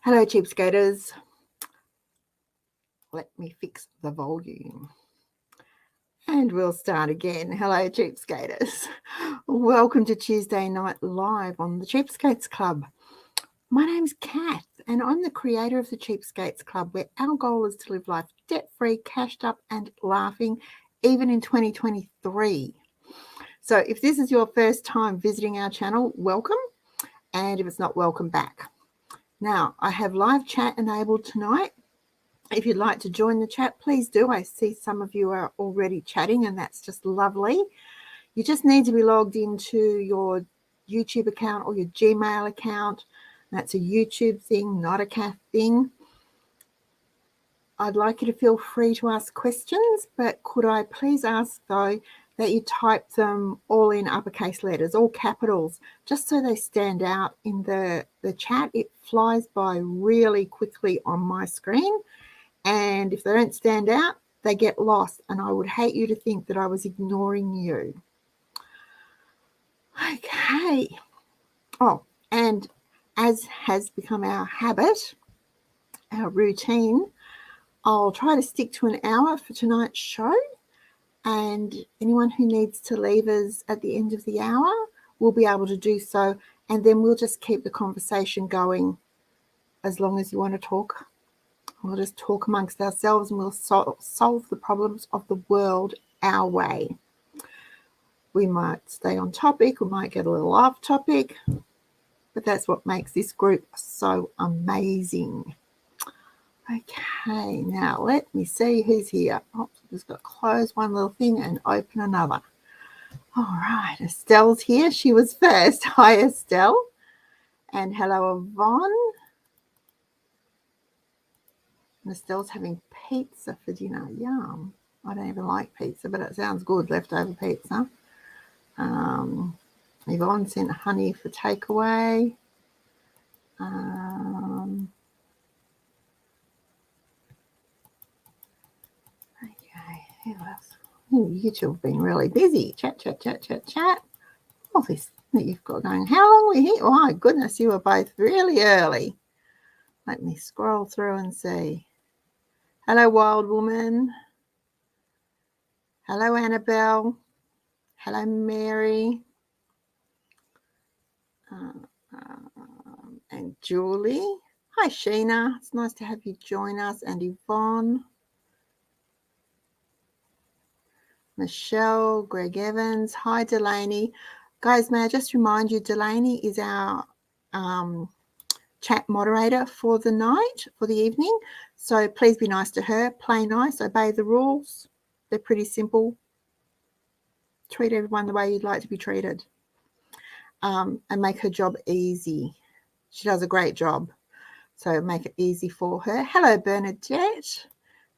Hello, cheapskaters. Let me fix the volume. And we'll start again. Hello, cheapskaters. Welcome to Tuesday Night Live on the Cheapskates Club. My name's Kath, and I'm the creator of the Cheapskates Club, where our goal is to live life debt-free, cashed up, and laughing, even in 2023. So if this is your first time visiting our channel, welcome. And if it's not, welcome back. Now, I have live chat enabled tonight. If you'd like to join the chat, please do. I see some of you are already chatting, and that's just lovely. You just need to be logged into your YouTube account or your Gmail account. That's a YouTube thing, not a Kath thing. I'd like you to feel free to ask questions, but could I please ask, though, that you type them all in uppercase letters, all capitals, just so they stand out in the chat. It flies by really quickly on my screen, and if they don't stand out, they get lost, and I would hate you to think that I was ignoring you. Okay. Oh, and as has become our habit, our routine, I'll try to stick to an hour for tonight's show. And anyone who needs to leave us at the end of the hour will be able to do so. And then we'll just keep the conversation going as long as you want to talk. We'll just talk amongst ourselves, and we'll solve the problems of the world our way. We might stay on topic, we might get a little off topic, but that's what makes this group so amazing. Okay, now let me see who's here. Oh, just got to close one little thing and open another. All right, Estelle's here. She was first. Hi, Estelle. And hello, Yvonne. And Estelle's having pizza for dinner. Yum. I don't even like pizza, but it sounds good, leftover pizza. Yvonne sent honey for takeaway. Ooh, you two have been really busy. Chat. All this that you've got going. How long were you here? Oh, my goodness, you were both really early. Let me scroll through and see. Hello, Wild Woman. Hello, Annabelle. Hello, Mary. And Julie. Hi, Sheena. It's nice to have you join us. And Yvonne. Michelle, Greg Evans. Hi, Delaney. Guys, may I just remind you, Delaney is our chat moderator for the night, for the evening. So please be nice to her. Play nice. Obey the rules. They're pretty simple. Treat everyone the way you'd like to be treated. And make her job easy. She does a great job. So make it easy for her. Hello, Bernadette.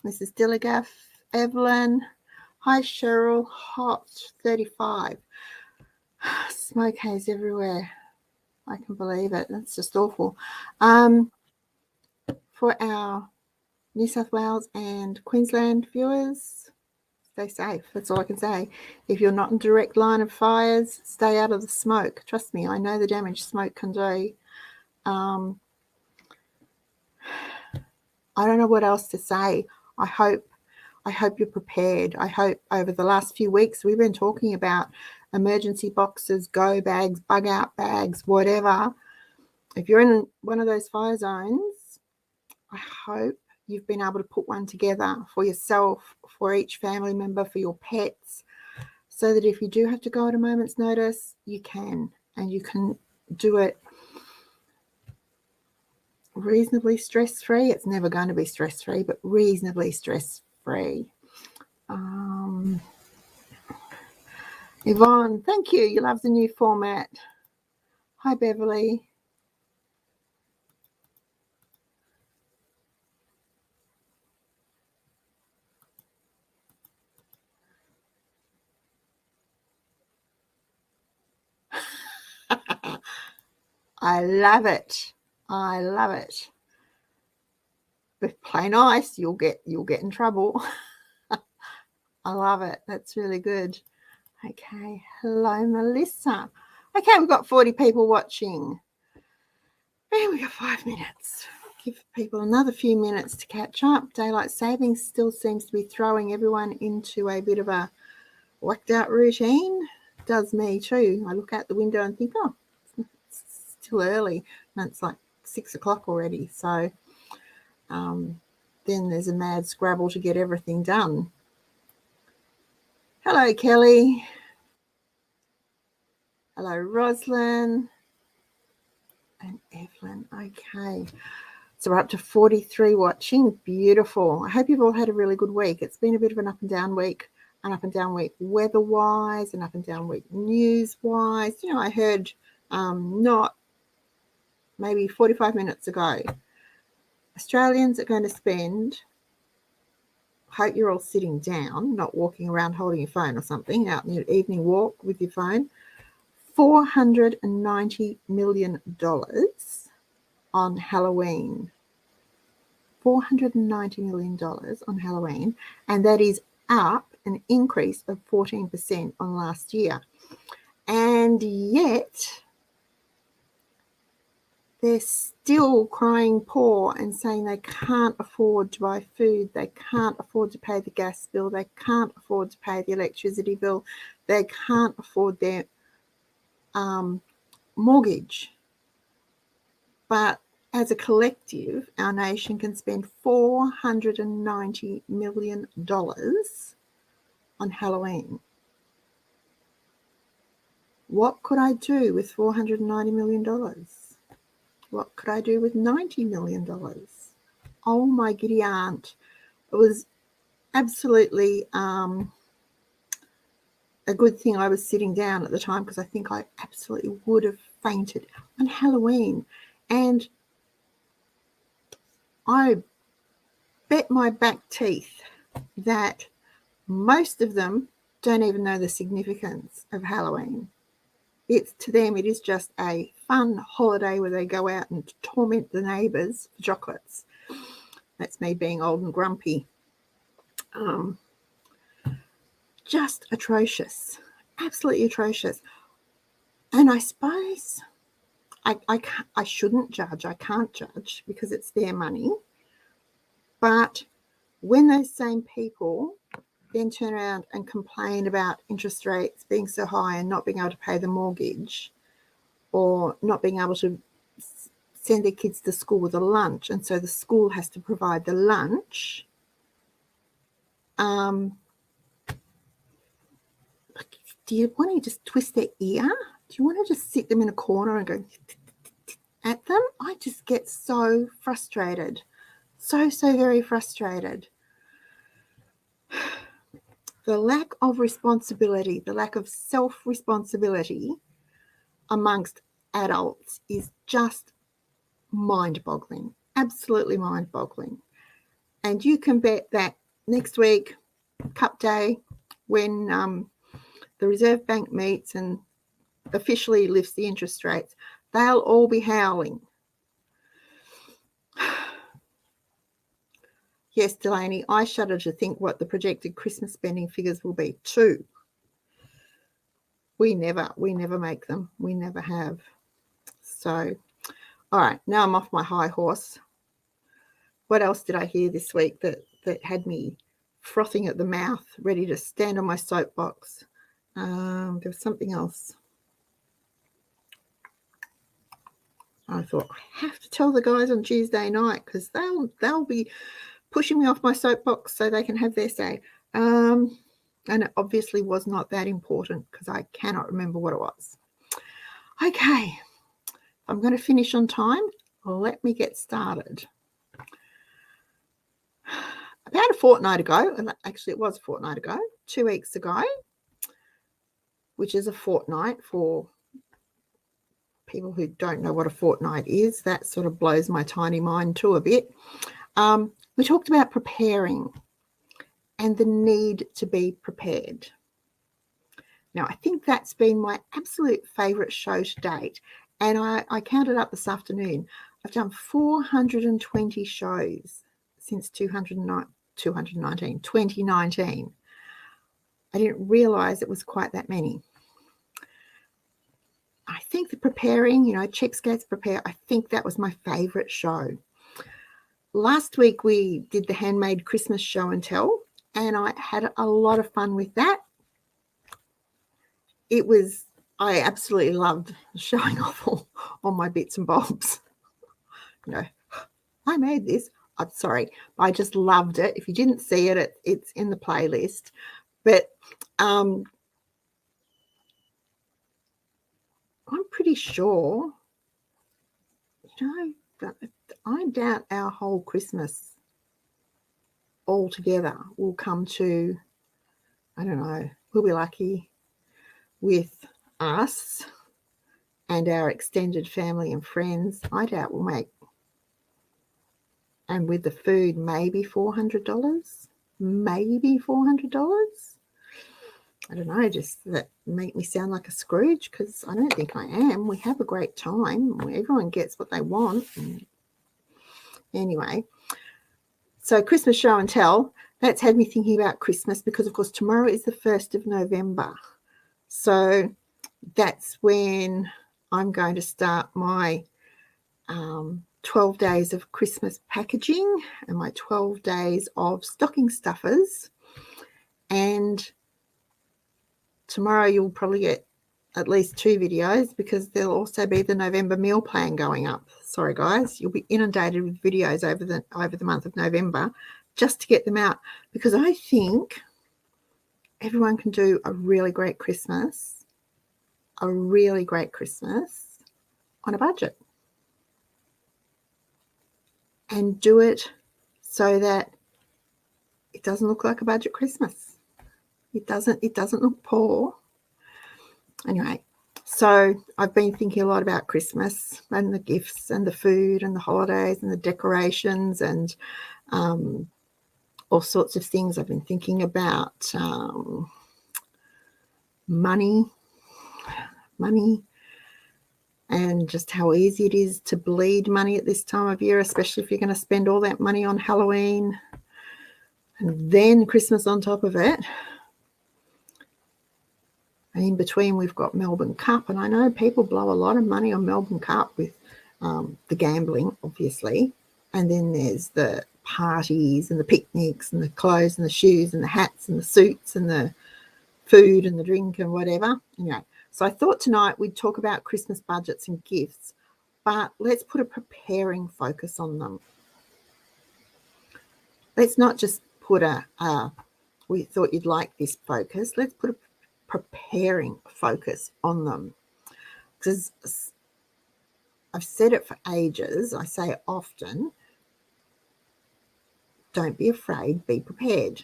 Mrs. Dilligaff, Evelyn. Hi, Cheryl. Hot 35. Smoke haze everywhere. I can believe it. That's just awful. For our New South Wales and Queensland viewers, stay safe. That's all I can say. If you're not in direct line of fires, stay out of the smoke. Trust me, I know the damage smoke can do. I don't know what else to say. I hope you're prepared. I hope over the last few weeks we've been talking about emergency boxes, go bags, bug out bags, whatever. If you're in one of those fire zones, I hope you've been able to put one together for yourself, for each family member, for your pets, so that if you do have to go at a moment's notice, you can, and you can do it reasonably stress-free. It's never going to be stress-free, but reasonably stress-free. Yvonne, thank you. You love the new format. Hi, Beverly. I love it. I love it. But play nice, you'll get in trouble. I love it. That's really good. Okay. Hello, Melissa. Okay, we've got 40 people watching. And we got 5 minutes. give people another few minutes to catch up. Daylight savings still seems to be throwing everyone into a bit of a whacked out routine. Does me too. I look out the window and think, oh, it's still early, and it's like 6 o'clock already. So then there's a mad scrabble to get everything done. Hello, Kelly. Hello, Roslyn and Evelyn. Okay. So we're up to 43 watching. Beautiful. I hope you've all had a really good week. It's been a bit of an up and down week weather-wise, an up and down week news-wise. You know, I heard not maybe 45 minutes ago, Australians are going to spend, hope you're all sitting down, not walking around holding your phone or something, out in your evening walk with your phone, $490 million on Halloween. $490 million on Halloween, and that is up an increase of 14% on last year. And yet they're still crying poor and saying they can't afford to buy food, they can't afford to pay the gas bill, they can't afford to pay the electricity bill, they can't afford their mortgage. But as a collective, our nation can spend $490 million on Halloween. What could I do with $490 million? What could I do with $90 million? Oh, my giddy aunt. It was absolutely a good thing I was sitting down at the time, because I think I absolutely would have fainted on Halloween. And I bet my back teeth that most of them don't even know the significance of Halloween. To them, it is just a fun holiday where they go out and torment the neighbours for chocolates. That's me being old and grumpy. Just atrocious, absolutely atrocious. And I suppose I shouldn't judge. I can't judge because it's their money. But when those same people then turn around and complain about interest rates being so high and not being able to pay the mortgage, or not being able to send their kids to school with a lunch, and so the school has to provide the lunch, do you want to just twist their ear? Do you want to just sit them in a corner and go at them? I just get so frustrated. So very frustrated. The lack of responsibility, the lack of self-responsibility amongst adults is just mind-boggling, absolutely mind-boggling. And you can bet that next week, Cup Day, when the Reserve Bank meets and officially lifts the interest rates, they'll all be howling. Yes, Delaney, I shudder to think what the projected Christmas spending figures will be too. We never make them. We never have. So, all right, now I'm off my high horse. What else did I hear this week that had me frothing at the mouth, ready to stand on my soapbox? There was something else. I thought, I have to tell the guys on Tuesday night, because they'll be pushing me off my soapbox so they can have their say. And it obviously was not that important, because I cannot remember what it was. Okay, I'm going to finish on time. Let me get started. About a fortnight ago, and actually it was a fortnight ago, 2 weeks ago, which is a fortnight for people who don't know what a fortnight is. That sort of blows my tiny mind too a bit. We talked about preparing and the need to be prepared. Now, I think that's been my absolute favourite show to date. And I counted up this afternoon. I've done 420 shows since 2019. I didn't realise it was quite that many. I think the preparing, Cheapskates Prepare, I think that was my favourite show. last week we did the handmade Christmas show and tell, and I had a lot of fun with that. I absolutely loved showing off all my bits and bobs. I made this. I'm sorry, I just loved it. If you didn't see it, it's in the playlist. But I'm pretty sure, I doubt our whole Christmas altogether will come to, I don't know, we'll be lucky with us and our extended family and friends. I doubt we'll make, and with the food, maybe $400, maybe $400. I don't know, just that make me sound like a Scrooge, because I don't think I am. We have a great time. Everyone gets what they want. Anyway, so Christmas show and tell, that's had me thinking about Christmas, because, of course, tomorrow is the 1st of November. So that's when I'm going to start my 12 days of Christmas packaging and my 12 days of stocking stuffers. And tomorrow you'll probably get at least 2 videos, because there'll also be the November meal plan going up. Sorry, guys, you'll be inundated with videos over the month of November just to get them out, because I think everyone can do a really great Christmas on a budget, and do it so that it doesn't look like a budget Christmas. It doesn't look poor. Anyway, so I've been thinking a lot about Christmas and the gifts and the food and the holidays and the decorations and all sorts of things. I've been thinking about money, and just how easy it is to bleed money at this time of year, especially if you're going to spend all that money on Halloween and then Christmas on top of it. And in between, we've got Melbourne Cup. And I know people blow a lot of money on Melbourne Cup with the gambling, obviously. And then there's the parties and the picnics and the clothes and the shoes and the hats and the suits and the food and the drink and whatever. So I thought tonight we'd talk about Christmas budgets and gifts, but let's put a preparing focus on them. Let's not just put we thought you'd like this focus. Let's put a preparing focus on them, because I've said it for ages. I say it often. Don't be afraid, be prepared.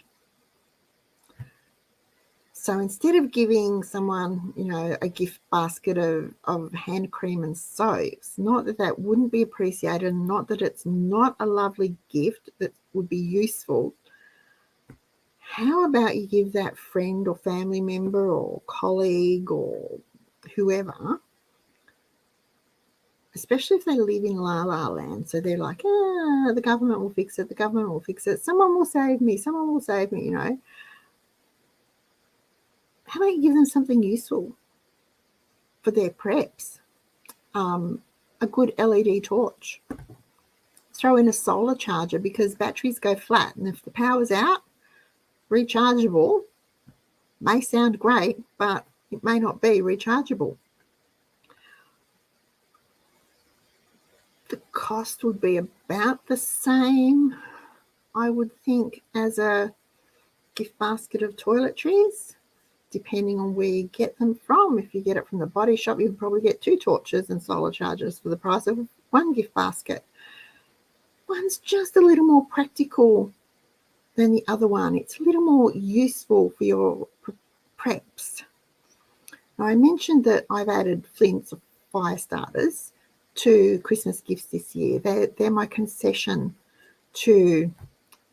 So instead of giving someone, a gift basket of hand cream and soaps, not that that wouldn't be appreciated, and not that it's not a lovely gift that would be useful, how about you give that friend or family member or colleague or whoever, especially if they live in La La Land, so they're like, the government will fix it, someone will save me, how about you give them something useful for their preps? A good LED torch. Throw in a solar charger, because batteries go flat, and if the power's out, rechargeable may sound great, but it may not be rechargeable. The cost would be about the same, I would think, as a gift basket of toiletries, depending on where you get them from. If you get it from the body shop, you can probably get 2 torches and solar chargers for the price of 1 gift basket. One's just a little more practical than the other one. It's a little more useful for your preps. Now, I mentioned that I've added flints or fire starters to Christmas gifts this year. They're my concession to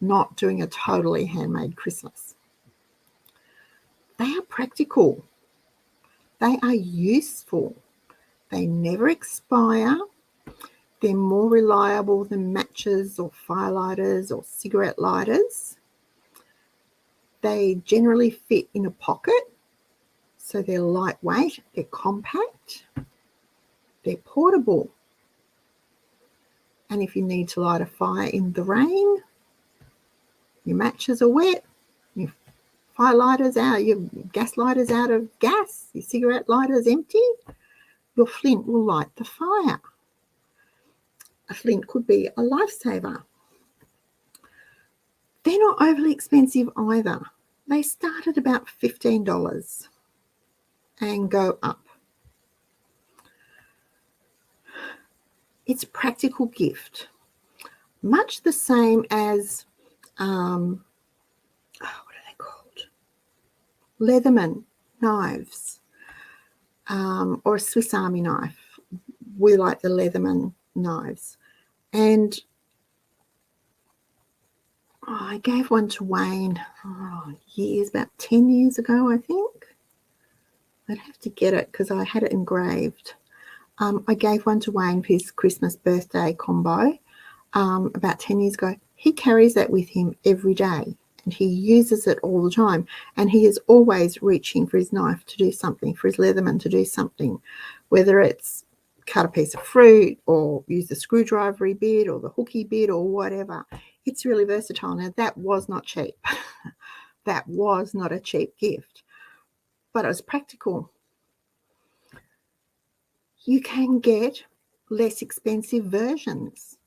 not doing a totally handmade Christmas. They are practical. They are useful. They never expire. They're more reliable than matches or firelighters or cigarette lighters. They generally fit in a pocket, so they're lightweight, they're compact, they're portable. And if you need to light a fire in the rain, your matches are wet, your fire lighters out, your gas lighters out of gas, your cigarette lighter's empty, your flint will light the fire. A flint could be a lifesaver. They're not overly expensive either. They start at about $15 and go up. It's a practical gift, much the same as, what are they called? Leatherman knives, or a Swiss Army knife. We like the Leatherman knives. And I gave one to Wayne years, about 10 years ago, I think. I'd have to get it because I had it engraved. I gave one to Wayne for his Christmas birthday combo about 10 years ago. He carries that with him every day and he uses it all the time. And he is always reaching for his knife to do something, for his Leatherman to do something, whether it's cut a piece of fruit or use the screwdrivery bit or the hooky bit or whatever. It's really versatile. Now, that was not cheap. That was not a cheap gift, but it was practical. You can get less expensive versions.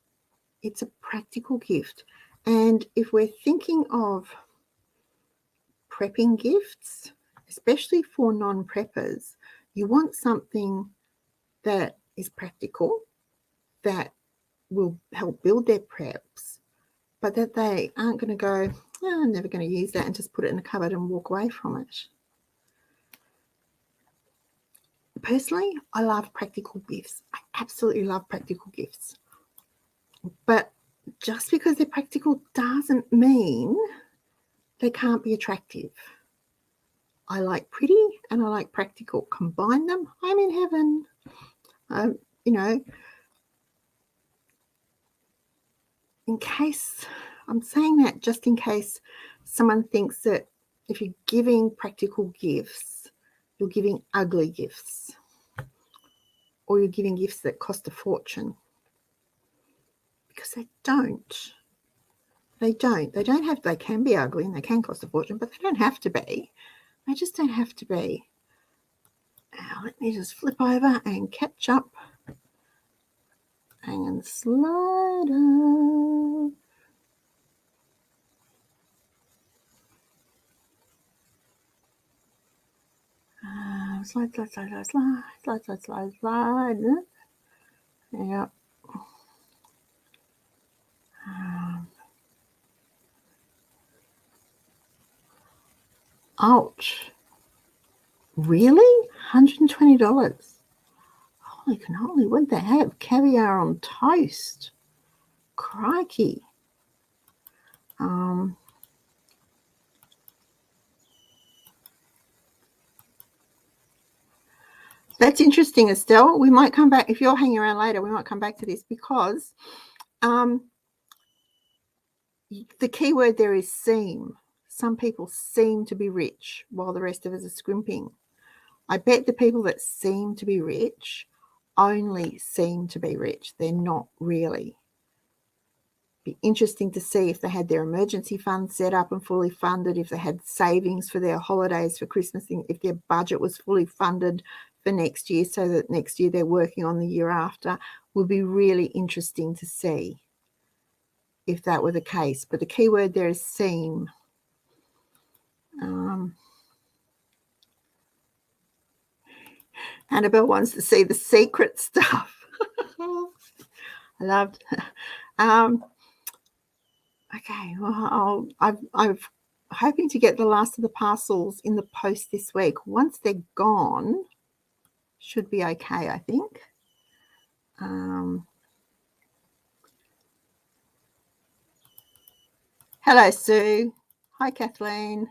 It's a practical gift. And if we're thinking of prepping gifts, especially for non-preppers, you want something that is practical, that will help build their preps, but that they aren't going to go, I'm never going to use that, and just put it in a cupboard and walk away from it. Personally, I love practical gifts. I absolutely love practical gifts. But just because they're practical doesn't mean they can't be attractive. I like pretty and I like practical. Combine them, I'm in heaven. In case, I'm saying that just in case someone thinks that if you're giving practical gifts, you're giving ugly gifts, or you're giving gifts that cost a fortune. Because they don't. They don't. They can be ugly and they can cost a fortune, but they don't have to be. They just don't have to be. Now, let me just flip over and catch up. And slide up. Slide. Yeah. Ouch. Really? $120? Holy cannoli, what did they have? Caviar on toast. Crikey. That's interesting, Estelle. We might come back, if you're hanging around later, we might come back to this because the key word there is seem. Some people seem to be rich while the rest of us are scrimping. I bet the people that seem to be rich only seem to be rich. They're not really. Be interesting to see if they had their emergency fund set up and fully funded, if they had savings for their holidays for Christmas, if their budget was fully funded for next year so that next year they're working on the year after. Would be really interesting to see if that were the case. But the key word there is seem. Annabelle wants to see the secret stuff. I loved. Okay, well, I'm hoping to get the last of the parcels in the post this week. Once they're gone, should be okay, I think. Hello, Sue. Hi, Kathleen.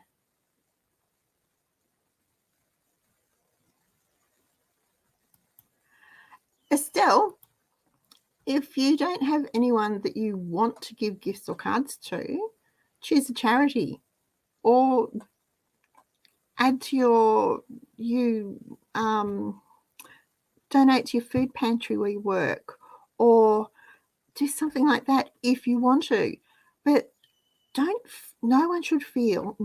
Estelle, if you don't have anyone that you want to give gifts or cards to, choose a charity or add to donate to your food pantry where you work, or do something like that if you want to. But no one should feel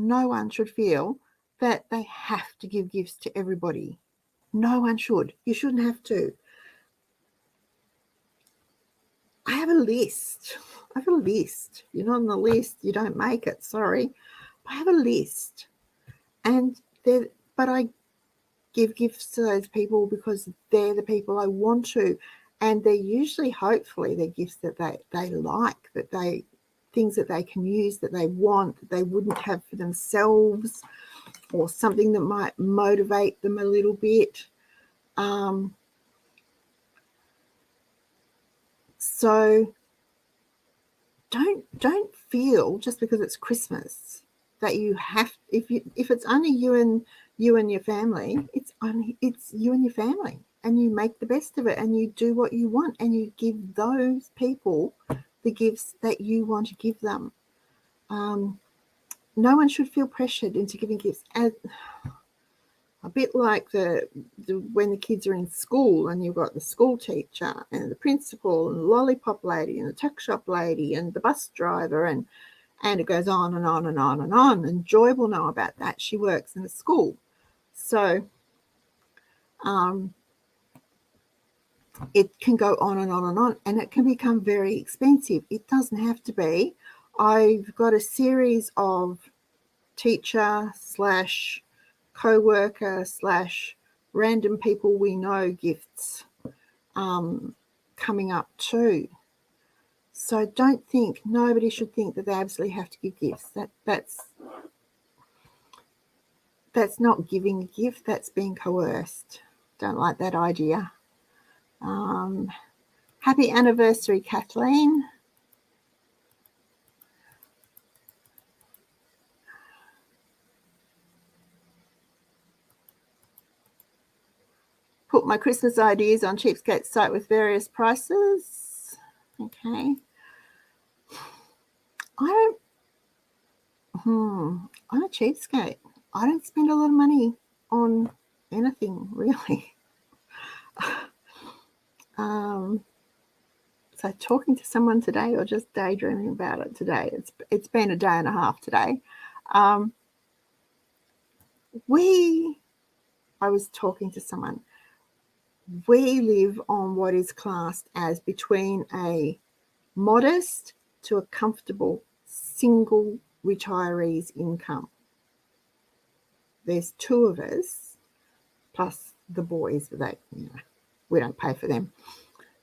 that they have to give gifts to everybody. No one should. You shouldn't have to. I have a list. You're not on the list, you don't make it, sorry. I have a list. But I give gifts to those people because they're the people I want to. And they're usually, hopefully, they're gifts that they like, things that they can use, that they want, that they wouldn't have for themselves, or something that might motivate them a little bit. So don't feel just because it's Christmas that you have, if it's only you and your family, it's you and your family, and you make the best of it, and you do what you want, and you give those people the gifts that you want to give them. No one should feel pressured into giving gifts. As a bit like when the kids are in school, and you've got the school teacher and the principal and the lollipop lady and the tuck shop lady and the bus driver, and it goes on and on and on and on. And Joy will know about that. She works in a school. So it can go on and on and on, and it can become very expensive. It doesn't have to be. I've got a series of teacher / co-worker / random people we know gifts coming up too. So nobody should think that they absolutely have to give gifts. That's not giving a gift, that's being coerced. Don't like that idea. Happy anniversary, Kathleen. Put my Christmas ideas on Cheapskate's site with various prices. Okay. I'm a cheapskate. I don't spend a lot of money on anything, really. So talking to someone today, or just daydreaming about it today, it's been a day and a half today. I was talking to someone. We live on what is classed as between a modest to a comfortable single retiree's income. There's two of us, plus the boys, but we don't pay for them.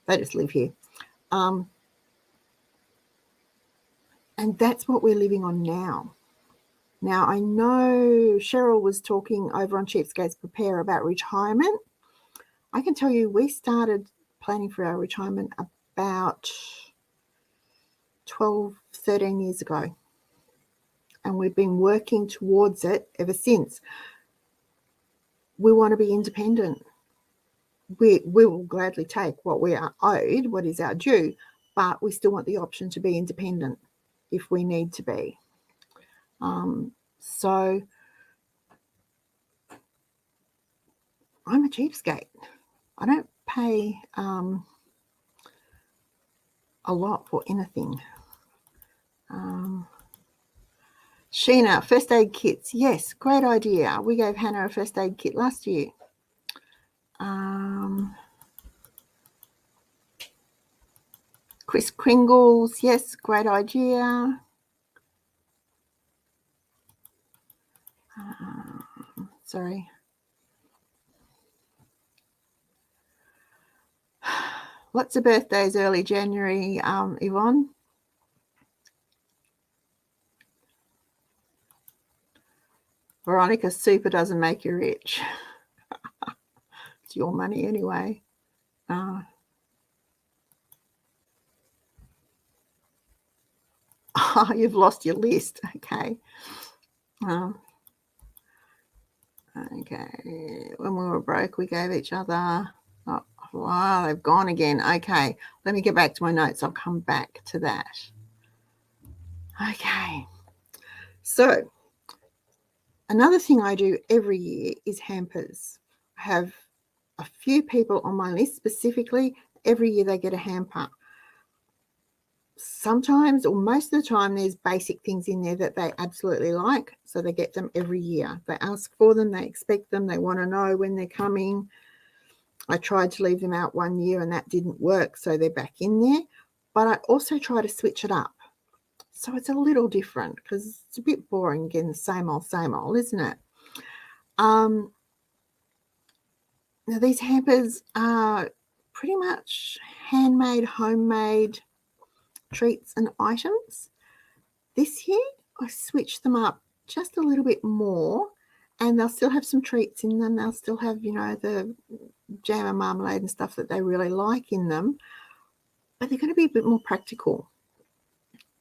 They just live here. And that's what we're living on now. Now, I know Cheryl was talking over on Cheapskate's Prepare about retirement. I can tell you we started planning for our retirement about 12, 13 years ago. And we've been working towards it ever since. We want to be independent. We will gladly take what we are owed, what is our due, but we still want the option to be independent if we need to be. So I'm a cheapskate. I don't pay a lot for anything. Sheena, first aid kits. Yes, great idea. We gave Hannah a first aid kit last year. Chris Kringles. Yes, great idea. Sorry. Lots of birthdays early January, Yvonne. Veronica, super doesn't make you rich. It's your money anyway. Oh, you've lost your list. Okay. Okay. When we were broke, we gave each other. Oh, wow, they've gone again. Okay. Let me get back to my notes. I'll come back to that. Okay. So another thing I do every year is hampers. I have a few people on my list specifically. Every year they get a hamper. sometimes, or most of the time, there's basic things in there that they absolutely like, so they get them every year. They ask for them, they expect them, they want to know when they're coming. I tried to leave them out one year and that didn't work, so they're back in there. But I also try to switch it up, so it's a little different, because it's a bit boring getting the same old, isn't it? Now these hampers are pretty much handmade, homemade treats and items. This year I switched them up just a little bit more, and they'll still have some treats in them. They'll still have, the jam and marmalade and stuff that they really like in them, but they're going to be a bit more practical.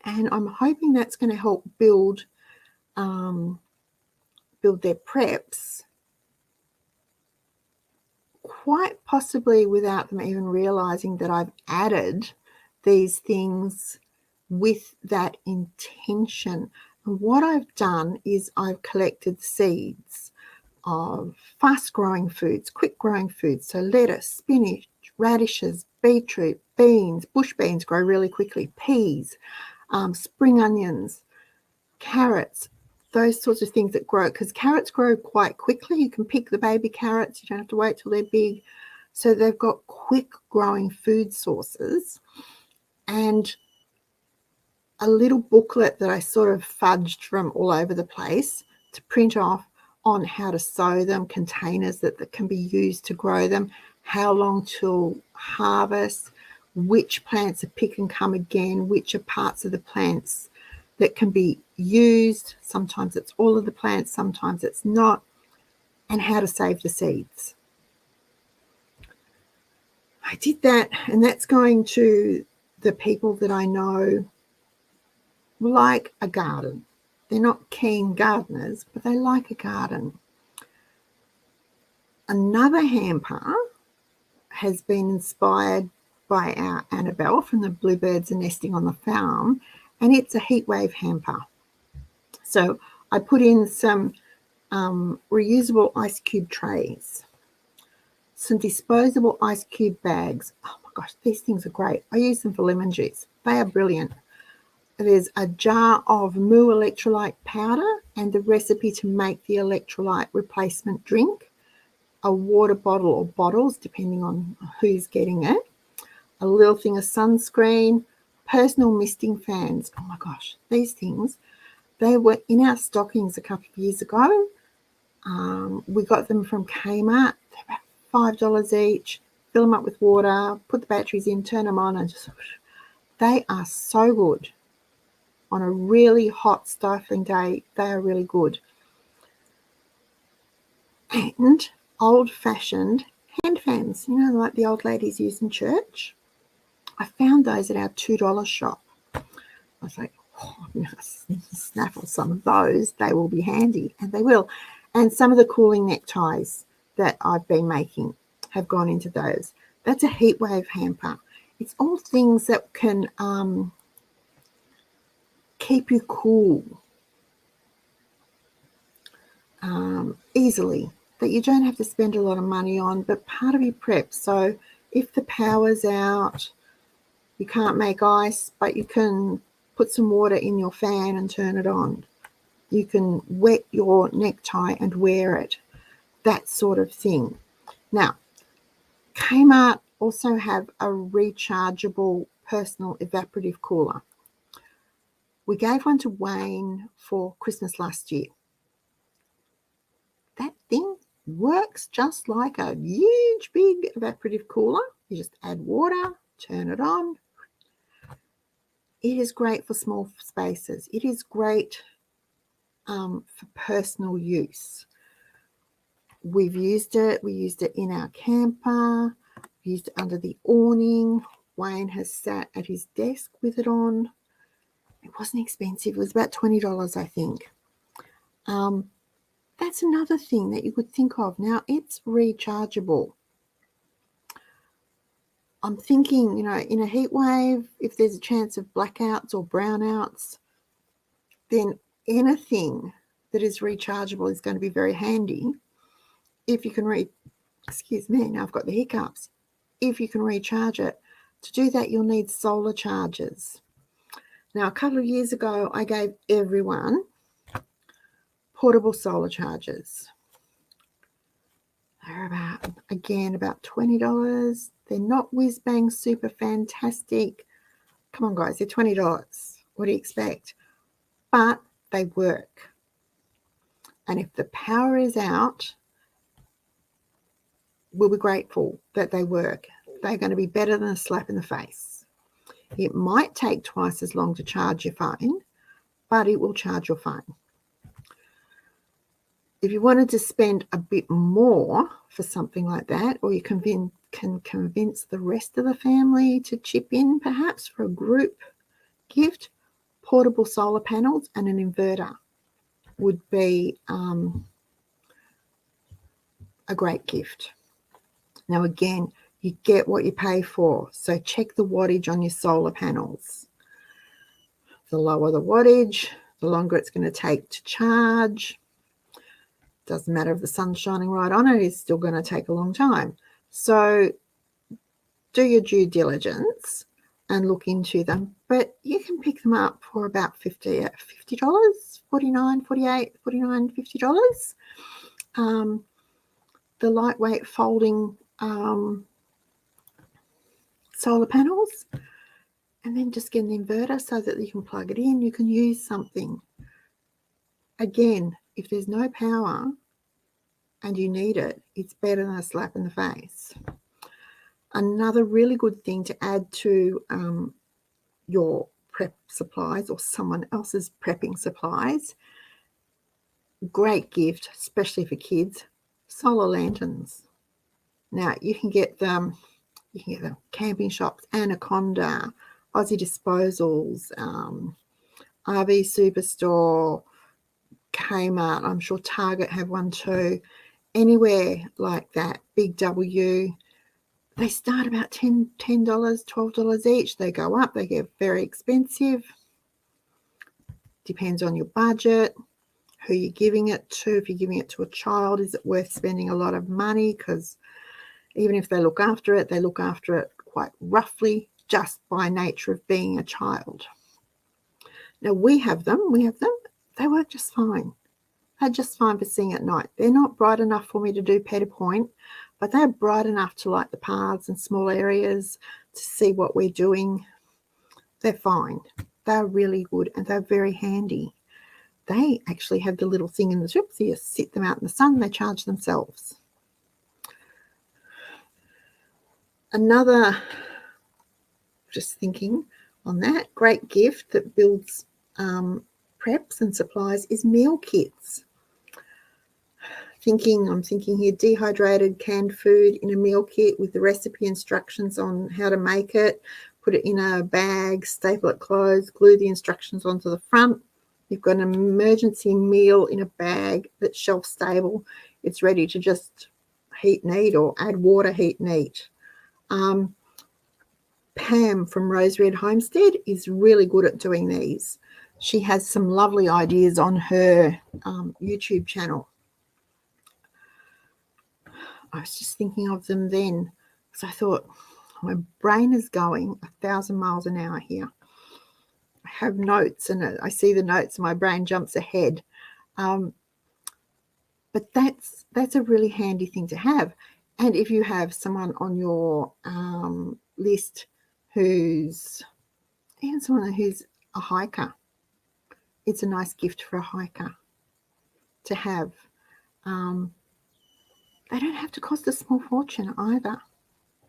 And I'm hoping that's going to help build their preps, quite possibly without them even realizing that I've added these things with that intention. And what I've done is I've collected seeds of fast-growing foods, quick-growing foods, so lettuce, spinach, radishes, beetroot, beans. Bush beans grow really quickly, peas, spring onions, carrots, those sorts of things that grow, because carrots grow quite quickly. You can pick the baby carrots. You don't have to wait till they're big. So they've got quick growing food sources, and a little booklet that I sort of fudged from all over the place to print off on how to sow them, containers that can be used to grow them, how long till harvest, which plants are pick and come again, which are parts of the plants that can be used. Sometimes it's all of the plants, sometimes it's not, and how to save the seeds. I did that, and that's going to the people that I know like a garden. They're not keen gardeners, but they like a garden. Another hamper has been inspired by our Annabelle from the Bluebirds Are Nesting on the Farm, and it's a heatwave hamper. So I put in some reusable ice cube trays, some disposable ice cube bags. Oh my gosh, these things are great. I use them for lemon juice. They are brilliant. There's a jar of Moo electrolyte powder and the recipe to make the electrolyte replacement drink, a water bottle or bottles, depending on who's getting it, a little thing of sunscreen, personal misting fans. Oh my gosh, these things, they were in our stockings a couple of years ago. We got them from Kmart. They're about $5 each. Fill them up with water, put the batteries in, turn them on, and just, they are so good. On a really hot, stifling day, they are really good. And old-fashioned hand fans, like the old ladies use in church. I found those at our $2 shop. I was like, I'm going to snaffle some of those. They will be handy, and they will. And some of the cooling neckties that I've been making have gone into those. That's a heatwave hamper. It's all things that can keep you cool easily, that you don't have to spend a lot of money on, but part of your prep. So if the power's out, you can't make ice, but you can put some water in your fan and turn it on. You can wet your necktie and wear it, that sort of thing. Now, Kmart also have a rechargeable personal evaporative cooler. We gave one to Wayne for Christmas last year. That thing works just like a huge, big evaporative cooler. You just add water, turn it on. It is great for small spaces. It is great for personal use. We've used it. We used it in our camper. We used it under the awning. Wayne has sat at his desk with it on. It wasn't expensive. It was about $20, I think. That's another thing that you could think of. Now, it's rechargeable. I'm thinking, in a heat wave, if there's a chance of blackouts or brownouts, then anything that is rechargeable is going to be very handy. If you can excuse me, now I've got the hiccups. If you can recharge it, to do that, you'll need solar chargers. Now, a couple of years ago, I gave everyone portable solar chargers. They're about $20. They're not whiz bang super fantastic. Come on, guys, they're $20. What do you expect? But they work. And if the power is out, we'll be grateful that they work. They're going to be better than a slap in the face. It might take twice as long to charge your phone, but it will charge your phone. If you wanted to spend a bit more for something like that, or you can convince the rest of the family to chip in perhaps for a group gift, portable solar panels and an inverter would be a great gift. Now, again, you get what you pay for. So check the wattage on your solar panels. The lower the wattage, the longer it's going to take to charge. Doesn't matter if the sun's shining right on it, it's still going to take a long time. So do your due diligence and look into them. But you can pick them up for about $50, $49, $48, $49, $50. The lightweight folding solar panels, and then just get an inverter so that you can plug it in. You can use something. Again, if there's no power and you need it, it's better than a slap in the face. Another really good thing to add to your prep supplies or someone else's prepping supplies, great gift, especially for kids, solar lanterns. Now, you can get them camping shops, Anaconda, Aussie Disposals, RV Superstore, Kmart. I'm sure Target have one too. Anywhere like that, Big W, they start about $10, $12 each. They go up, they get very expensive. Depends on your budget, who you're giving it to. If you're giving it to a child, is it worth spending a lot of money? Because even if they look after it quite roughly just by nature of being a child. Now, we have them. They work just fine. They're just fine for seeing at night. They're not bright enough for me to do Peter Point, but they're bright enough to light the paths and small areas to see what we're doing. They're fine. They're really good, and they're very handy. They actually have the little thing in the strip, so you sit them out in the sun, they charge themselves. Another, just thinking on that, great gift that builds preps and supplies is meal kits. I'm thinking here, dehydrated canned food in a meal kit with the recipe instructions on how to make it. Put it in a bag, staple it closed, glue the instructions onto the front. You've got an emergency meal in a bag that's shelf stable. It's ready to just heat and eat or add water, heat and eat. Pam from Rose Red Homestead is really good at doing these. She has some lovely ideas on her YouTube channel. I was just thinking of them then. So I thought, my brain is going 1,000 miles an hour here. I have notes and I see the notes and my brain jumps ahead. But that's a really handy thing to have. And if you have someone on your list who's a hiker, it's a nice gift for a hiker to have. They don't have to cost a small fortune either.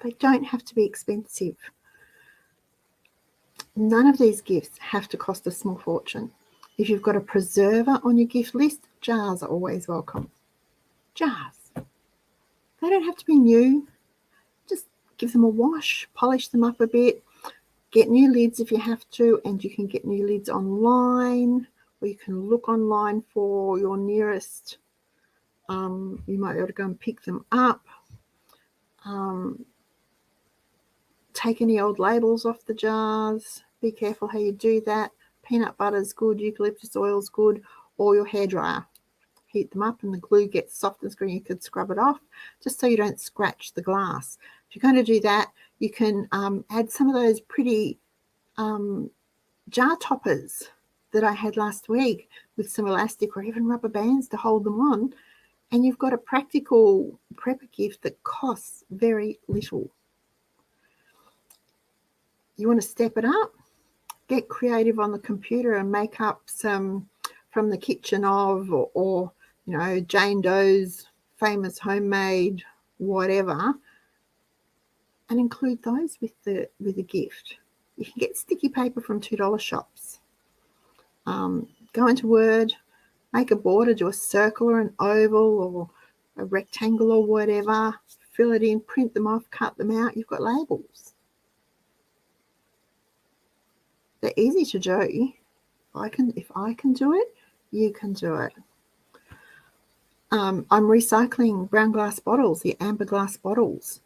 They don't have to be expensive. None of these gifts have to cost a small fortune. If you've got a preserver on your gift list, jars are always welcome. Jars. They don't have to be new. Just give them a wash, polish them up a bit, get new lids if you have to, and you can get new lids online, or you can look online for your nearest. You might be able to go and pick them up. Take any old labels off the jars. Be careful how you do that. Peanut butter's good, eucalyptus oil's good, or your hairdryer. Heat them up and the glue gets soft and screen. You could scrub it off just so you don't scratch the glass. If you're going to do that, you can add some of those pretty jar toppers that I had last week with some elastic or even rubber bands to hold them on, and you've got a practical prepper gift that costs very little. You want to step it up? Get creative on the computer and make up some from the kitchen of, or you know, Jane Doe's famous homemade whatever, and include those with the gift. You can get sticky paper from $2 shops. Go into Word, make a border, do a circle or an oval or a rectangle or whatever, fill it in, print them off, cut them out. You've got labels. They're easy to do. If I can do it, you can do it. I'm recycling brown glass bottles, the amber glass bottles.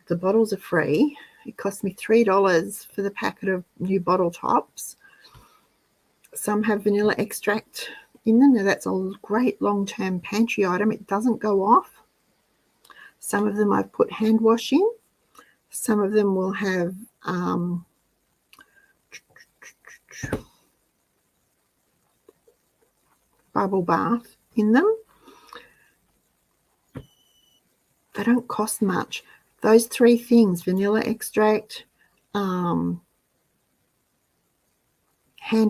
The bottles are free. It cost me $3 for the packet of new bottle tops. Some have vanilla extract in them. Now that's a great long-term pantry item. It doesn't go off. Some of them I've put hand wash in. Some of them will have bubble bath in them. They don't cost much. Those three things, vanilla extract, hand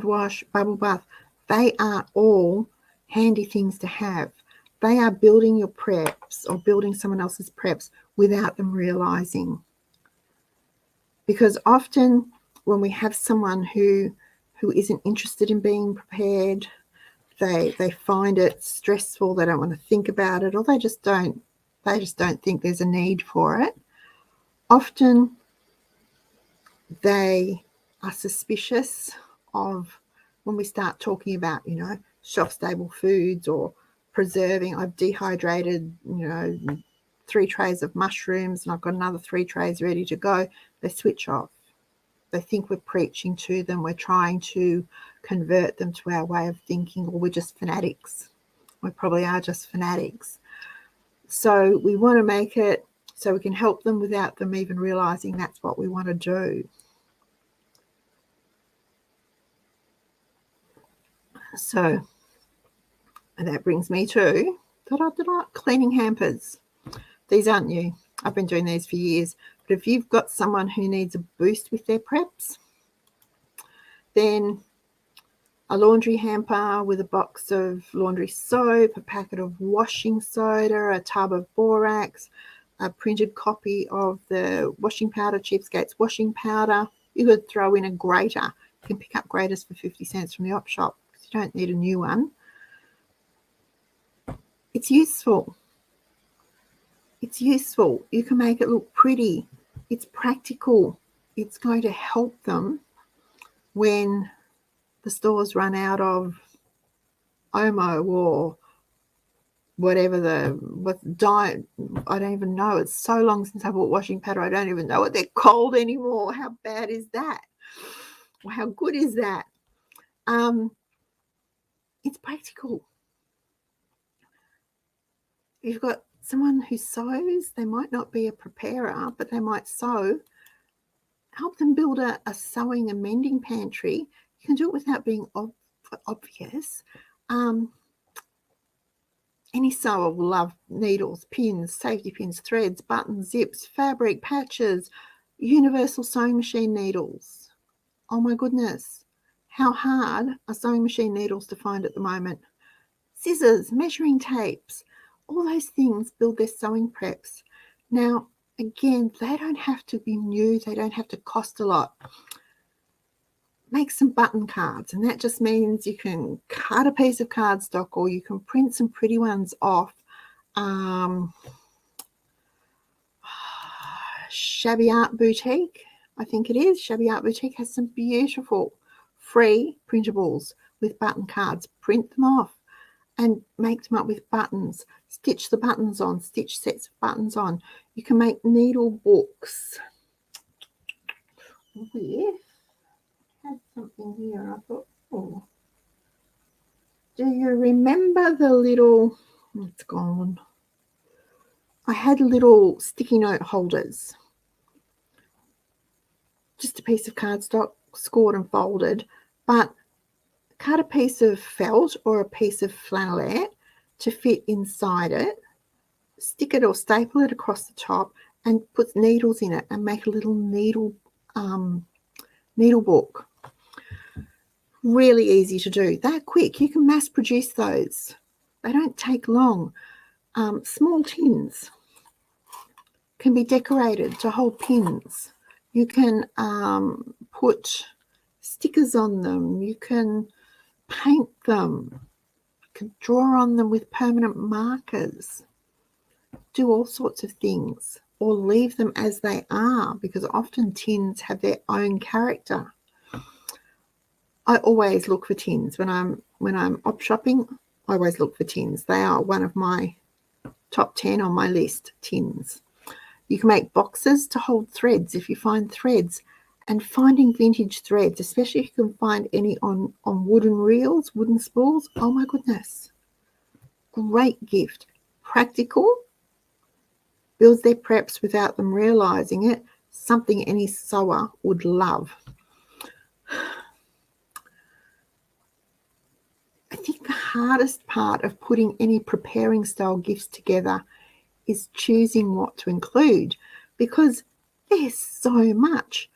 wash, bubble bath, they are all handy things to have. They are building your preps or building someone else's preps without them realizing. Because often when we have someone who isn't interested in being prepared, they find it stressful, they don't want to think about it, or they just don't think there's a need for it. Often they are suspicious of when we start talking about, you know, shelf-stable foods or preserving. I've dehydrated, you know, 3 trays of mushrooms and I've got another 3 trays ready to go. They switch off. They think we're preaching to them. We're trying to convert them to our way of thinking, or we're just fanatics. We probably are just fanatics. So we want to make it so we can help them without them even realizing that's what we want to do. So, and that brings me to cleaning hampers. These aren't new. I've been doing these for years. But if you've got someone who needs a boost with their preps, then a laundry hamper with a box of laundry soap, a packet of washing soda, a tub of borax, a printed copy of the washing powder, Cheapskates washing powder. You could throw in a grater. You can pick up graters for 50 cents from the op shop because you don't need a new one. It's useful. It's useful. You can make it look pretty. It's practical. It's going to help them when the stores run out of Omo or whatever I don't even know. It's so long since I bought washing powder. I don't even know what they're called anymore. How bad is that? Or how good is that? It's practical. If you've got someone who sews, they might not be a preparer, but they might sew. Help them build a sewing and mending pantry. You can do it without being obvious. Any sewer will love needles, pins, safety pins, threads, buttons, zips, fabric, patches, universal sewing machine needles. Oh my goodness, how hard are sewing machine needles to find at the moment? Scissors, measuring tapes, all those things build their sewing preps. Now, again, they don't have to be new. They don't have to cost a lot. Make some button cards, and that just means you can cut a piece of cardstock or you can print some pretty ones off. Shabby Art Boutique, I think it is. Shabby Art Boutique has some beautiful free printables with button cards. Print them off and make them up with buttons. Stitch the buttons on, stitch sets of buttons on. You can make needle books. Weird. Had something here. I thought, oh, do you remember the little, it's gone. I had little sticky note holders. Just a piece of cardstock, scored and folded, but cut a piece of felt or a piece of flannelette to fit inside it, stick it or staple it across the top, and put needles in it and make a little needle book. Really easy to do. They're quick. You can mass produce those. They don't take long. Small tins can be decorated to hold pins. You can put stickers on them. You can paint them. You can draw on them with permanent markers. Do all sorts of things, or leave them as they are, because often tins have their own character. I always look for tins when I'm op shopping. I always look for tins. They are one of my top 10 on my list, tins. You can make boxes to hold threads if you find threads. And finding vintage threads, especially if you can find any on wooden reels, wooden spools, oh my goodness. Great gift. Practical. Builds their preps without them realising it. Something any sewer would love. I think the hardest part of putting any preparing style gifts together is choosing what to include, because there's so much.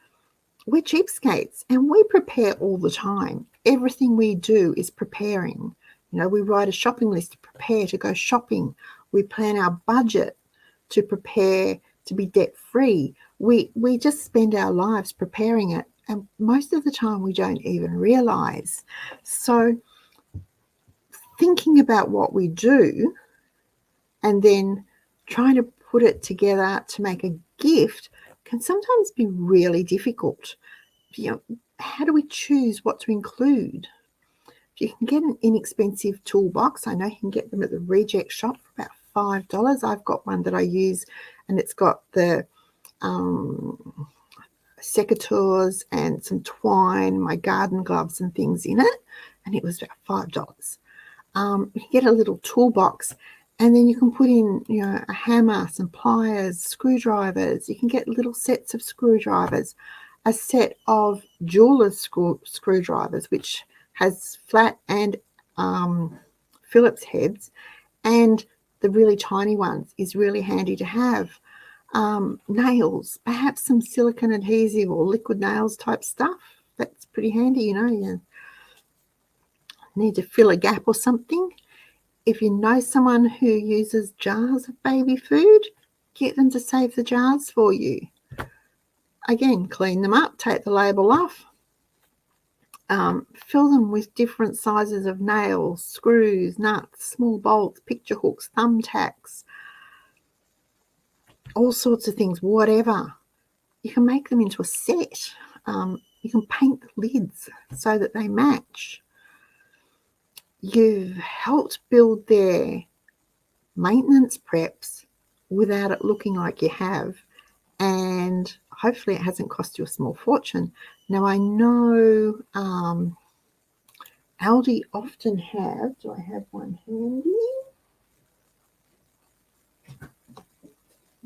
We're cheapskates and we prepare all the time. Everything we do is preparing. You know, we write a shopping list to prepare to go shopping. We plan our budget to prepare to be debt free. We just spend our lives preparing it, and most of the time we don't even realize. So thinking about what we do and then trying to put it together to make a gift can sometimes be really difficult. You know, how do we choose what to include? You can get an inexpensive toolbox. I know you can get them at the reject shop for about $5. I've got one that I use, and it's got the secateurs and some twine, my garden gloves and things in it, and it was about $5. You can get a little toolbox, and then you can put in, you know, a hammer, some pliers, screwdrivers. You can get little sets of screwdrivers, a set of jeweler's screwdrivers, which has flat and Phillips heads, and the really tiny ones is really handy to have. Nails, perhaps some silicone adhesive or liquid nails type stuff. That's pretty handy, you know. You need to fill a gap or something. If you know someone who uses jars of baby food, get them to save the jars for you. Again, clean them up, take the label off. Fill them with different sizes of nails, screws, nuts, small bolts, picture hooks, thumbtacks, all sorts of things, whatever. You can make them into a set. You can paint the lids so that they match. You've helped build their maintenance preps without it looking like you have, and hopefully it hasn't cost you a small fortune. Now, I know Aldi often have, do I have one handy?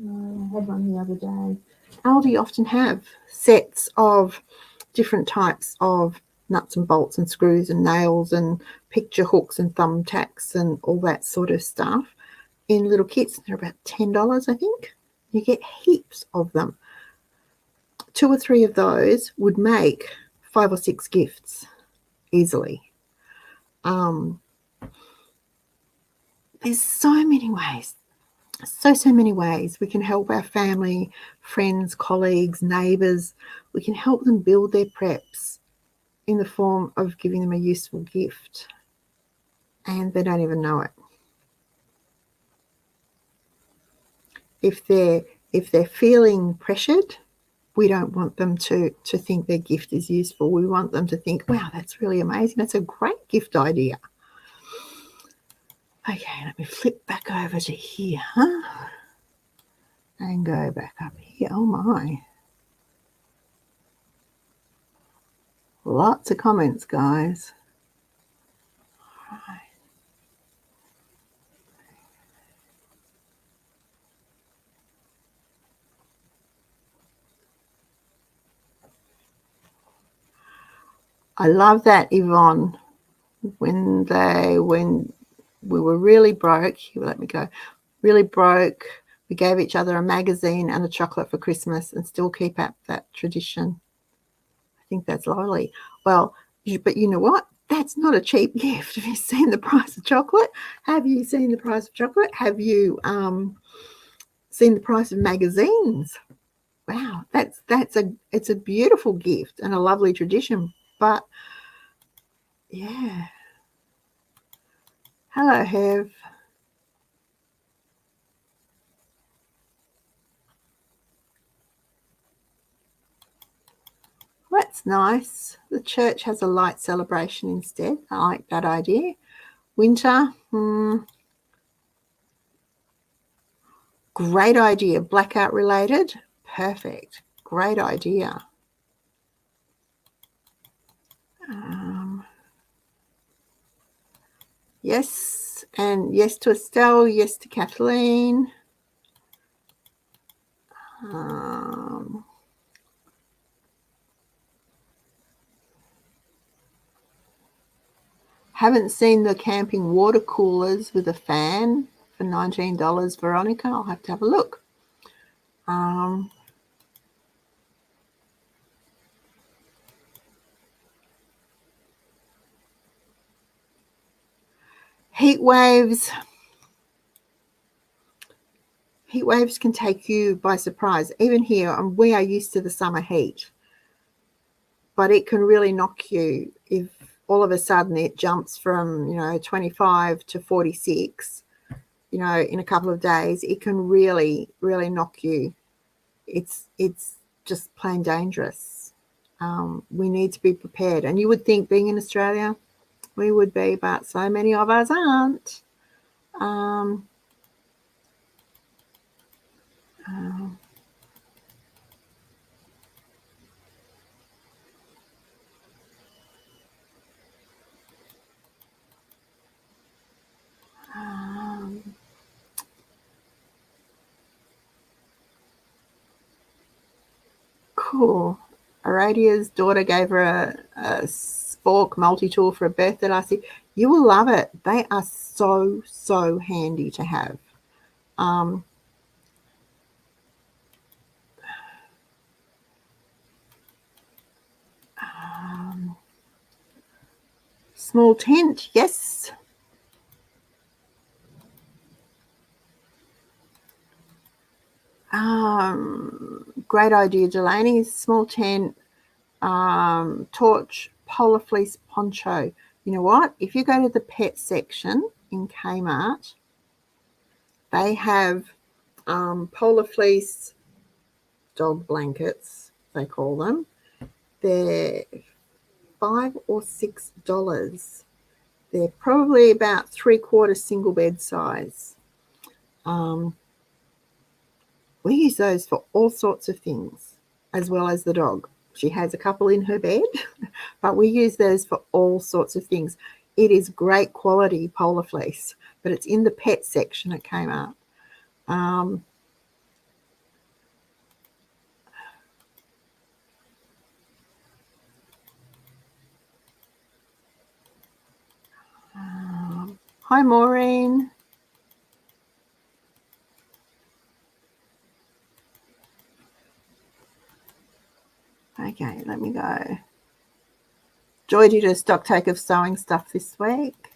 I had one the other day. Aldi often have sets of different types of nuts and bolts and screws and nails and picture hooks and thumbtacks and all that sort of stuff in little kits. They're about $10, I think. You get heaps of them. 2 or 3 of those would make 5 or 6 gifts easily. There's so many ways. So many ways we can help our family, friends, colleagues, neighbours. We can help them build their preps in the form of giving them a useful gift, and they don't even know it. If they're feeling pressured, we don't want them to think their gift is useful. We want them to think, wow, that's really amazing. That's a great gift idea. Okay, let me flip back over to here and go back up here. Oh my. Lots of comments, guys. All right. I love that, Yvonne. When we were really broke, let me go, really broke, we gave each other a magazine and a chocolate for Christmas and still keep up that tradition. I think that's lovely. Well, but you know what? That's not a cheap gift. Have you seen the price of chocolate? Have you seen the price of chocolate? Have you seen the price of magazines? Wow, it's a beautiful gift and a lovely tradition. But yeah. Hello, Hev. That's nice. The church has a light celebration instead. I like that idea. Winter, great idea. Blackout related, perfect. Great idea. Yes, and yes to Estelle, yes to Kathleen. Haven't seen the camping water coolers with a fan for $19, Veronica. I'll have to have a look. Heat waves can take you by surprise. Even here, we are used to the summer heat, but it can really knock you if all of a sudden it jumps from 25 to 46 in a couple of days. It can really knock you. It's just plain dangerous. We need to be prepared, and you would think, being in Australia, we would be, but so many of us aren't. Cool. Aradia's daughter gave her a spork multi-tool for a birthday last year. You will love it. They are so handy to have. Small tent, yes. Great idea, Delaney. Small tent, torch, polar fleece poncho. You know what? If you go to the pet section in Kmart, they have polar fleece dog blankets, they call them. They're $5 or $6. They're probably about 3/4 single bed size. We use those for all sorts of things, as well as the dog. She has a couple in her bed, but we use those for all sorts of things. It is great quality polar fleece, but it's in the pet section at Kmart. Hi, Maureen. Okay, let me go. Joy did a stock take of sewing stuff this week.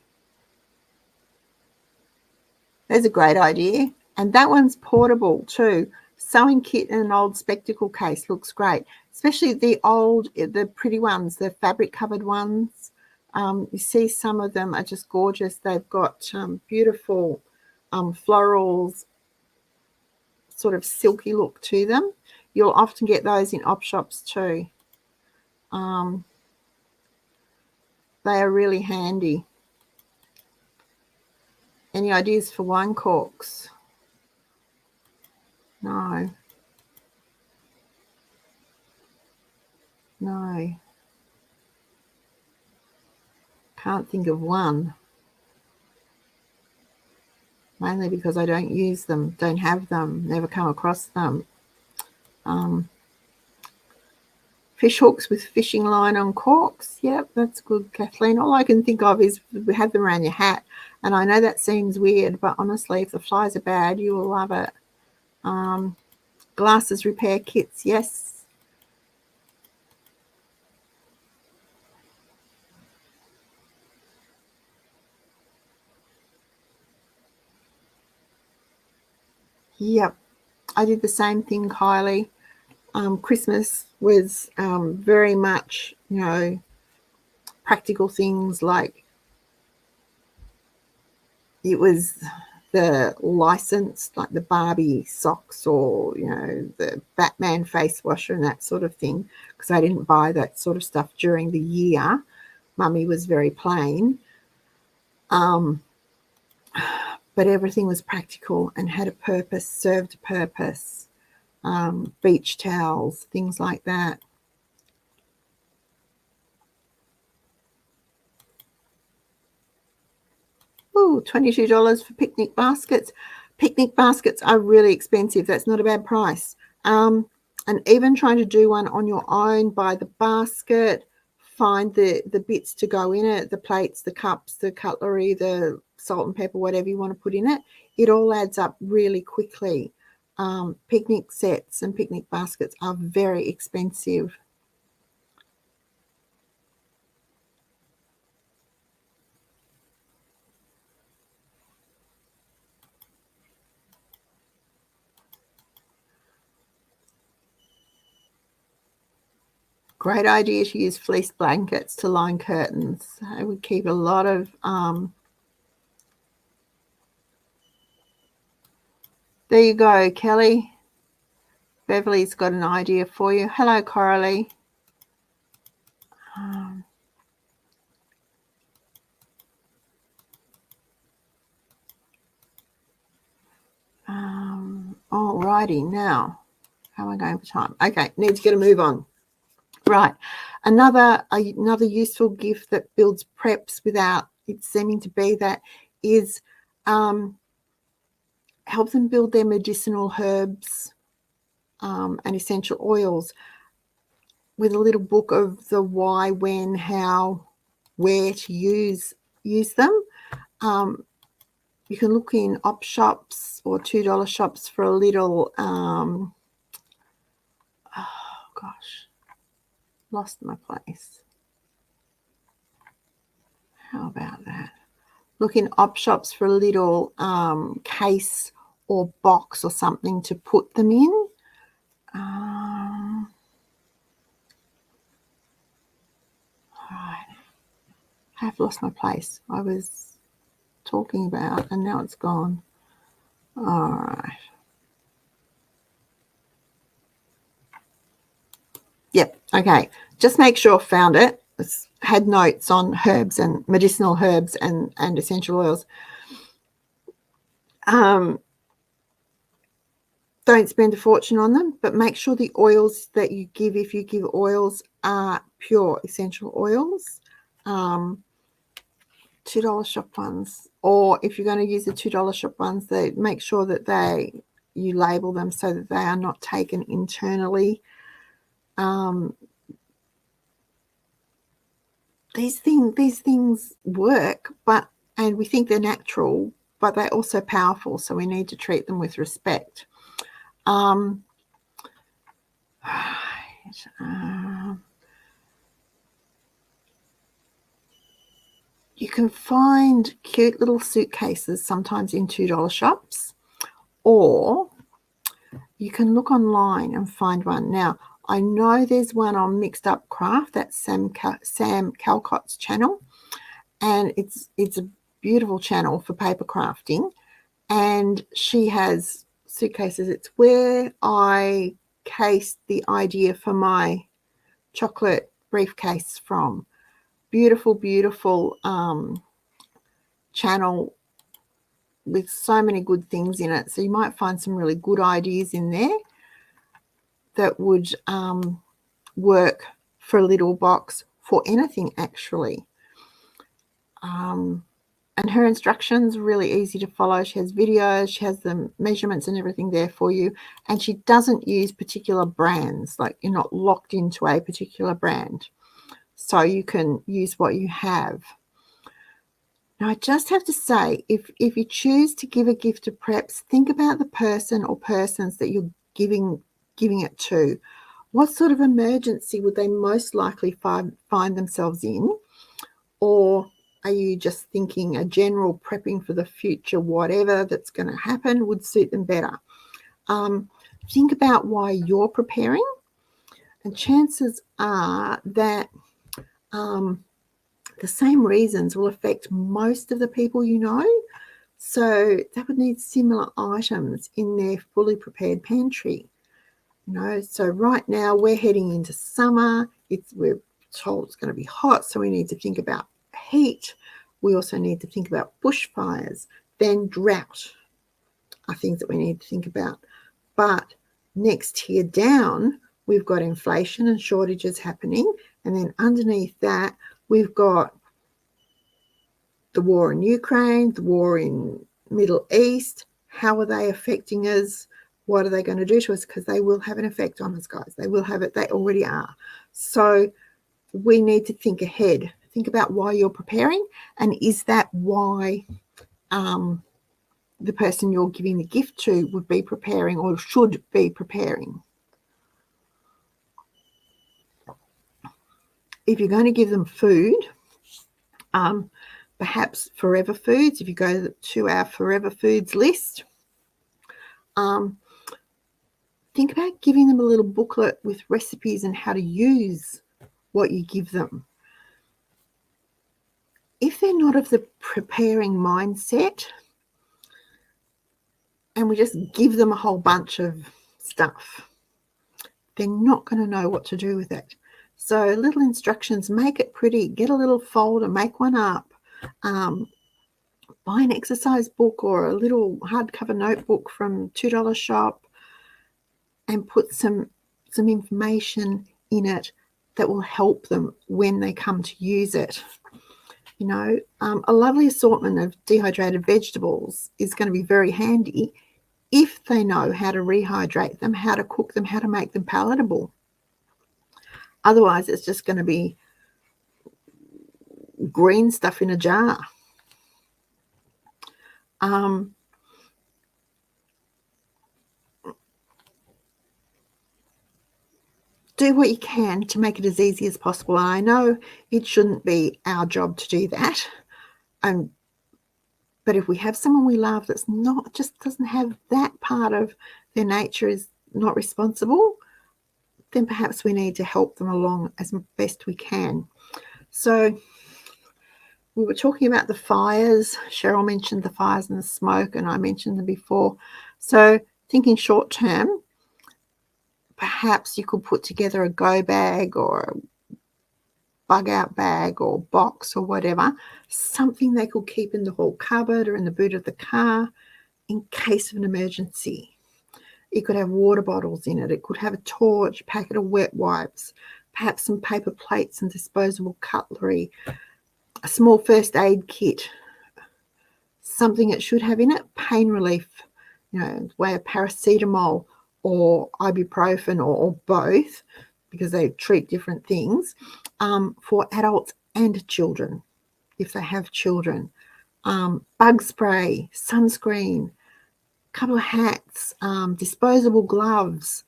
There's a great idea. And that one's portable too. Sewing kit and an old spectacle case looks great, especially the pretty ones, the fabric covered ones. You see some of them are just gorgeous. They've got beautiful florals, sort of silky look to them. You'll often get those in op shops too. They are really handy. Any ideas for wine corks? No. Can't think of one. Mainly because I don't use them, don't have them, never come across them. Fish hooks with fishing line on corks. Yep, that's good, Kathleen. All I can think of is we have them around your hat. And I know that seems weird, but honestly, if the flies are bad, you will love it. Glasses repair kits, yes. Yep, I did the same thing, Kylie. Christmas was very much, practical things like it was the licensed, like the Barbie socks or, the Batman face washer and that sort of thing, because I didn't buy that sort of stuff during the year. Mummy was very plain. But everything was practical and had a purpose, served a purpose. Beach towels, things like that. Ooh, $22 for picnic baskets. Picnic baskets are really expensive. That's not a bad price. And even trying to do one on your own, buy the basket, find the bits to go in it, the plates, the cups, the cutlery, the salt and pepper, whatever you want to put in it. It all adds up really quickly. Picnic sets and picnic baskets are very expensive. Great idea to use fleece blankets to line curtains. I would keep a lot of there you go, Kelly. Beverly's got an idea for you. Hello, Coralie. Alrighty, now how am I going for time? Okay, need to get a move on. Right, another useful gift that builds preps without it seeming to be that is help them build their medicinal herbs and essential oils with a little book of the why, when, how, where to use them. You can look in op shops or $2 shops for a little, oh gosh, lost my place. How about that? Look in op shops for a little case or box or something to put them in. Right. I have lost my place. I was talking about and now it's gone. All right. Yep. Okay. Just make sure I found it. It's had notes on herbs and medicinal herbs and essential oils. Don't spend a fortune on them, but make sure the oils that you give, if you give oils, are pure essential oils. $2 shop ones, or if you're going to use the $2 shop ones, they make sure that you label them so that they are not taken internally. These things work, and we think they're natural, but they're also powerful, so we need to treat them with respect. You can find cute little suitcases sometimes in $2 shops, or you can look online and find one. Now, I know there's one on Mixed Up Craft. That's Sam Calcott's channel, and it's a beautiful channel for paper crafting, and she has suitcases. It's where I cased the idea for my chocolate briefcase from. Beautiful channel with so many good things in it, so you might find some really good ideas in there that would work for a little box for anything, actually. And her instructions are really easy to follow. She has videos, she has the measurements and everything there for you. And she doesn't use particular brands, like you're not locked into a particular brand. So you can use what you have. Now, I just have to say, if you choose to give a gift to preps, think about the person or persons that you're giving it to. What sort of emergency would they most likely find themselves in? Or are you just thinking a general prepping for the future, whatever that's going to happen would suit them better? Think about why you're preparing, and chances are that the same reasons will affect most of the people you know. So they would need similar items in their fully prepared pantry. So right now we're heading into summer. We're told it's going to be hot, so we need to think about heat. We also need to think about bushfires. Then drought are things that we need to think about. But next tier down, we've got inflation and shortages happening. And then underneath that, we've got the war in Ukraine, the war in Middle East. How are they affecting us? What are they going to do to us? Because they will have an effect on us, guys. They will have it. They already are. So we need to think ahead. Think about why you're preparing, and is that why the person you're giving the gift to would be preparing or should be preparing. If you're going to give them food, perhaps Forever Foods, if you go to our Forever Foods list, think about giving them a little booklet with recipes and how to use what you give them. If they're not of the preparing mindset, and we just give them a whole bunch of stuff, they're not going to know what to do with it. So little instructions, make it pretty, get a little folder, make one up, buy an exercise book or a little hardcover notebook from $2 shop and put some information in it that will help them when they come to use it. A lovely assortment of dehydrated vegetables is going to be very handy if they know how to rehydrate them, how to cook them, how to make them palatable. Otherwise, it's just going to be green stuff in a jar. Do what you can to make it as easy as possible. And I know it shouldn't be our job to do that. But if we have someone we love that's not, just doesn't have that part of their nature, is not responsible, then perhaps we need to help them along as best we can. So we were talking about the fires. Cheryl mentioned the fires and the smoke, and I mentioned them before. So thinking short term, perhaps you could put together a go bag or a bug out bag or box or whatever, something they could keep in the hall cupboard or in the boot of the car in case of an emergency. It could have water bottles in it. It could have a torch, a packet of wet wipes, perhaps some paper plates and disposable cutlery, a small first aid kit, something it should have in it, pain relief, way of paracetamol or ibuprofen or both, because they treat different things, for adults and children, if they have children. Bug spray, sunscreen, couple of hats, disposable gloves,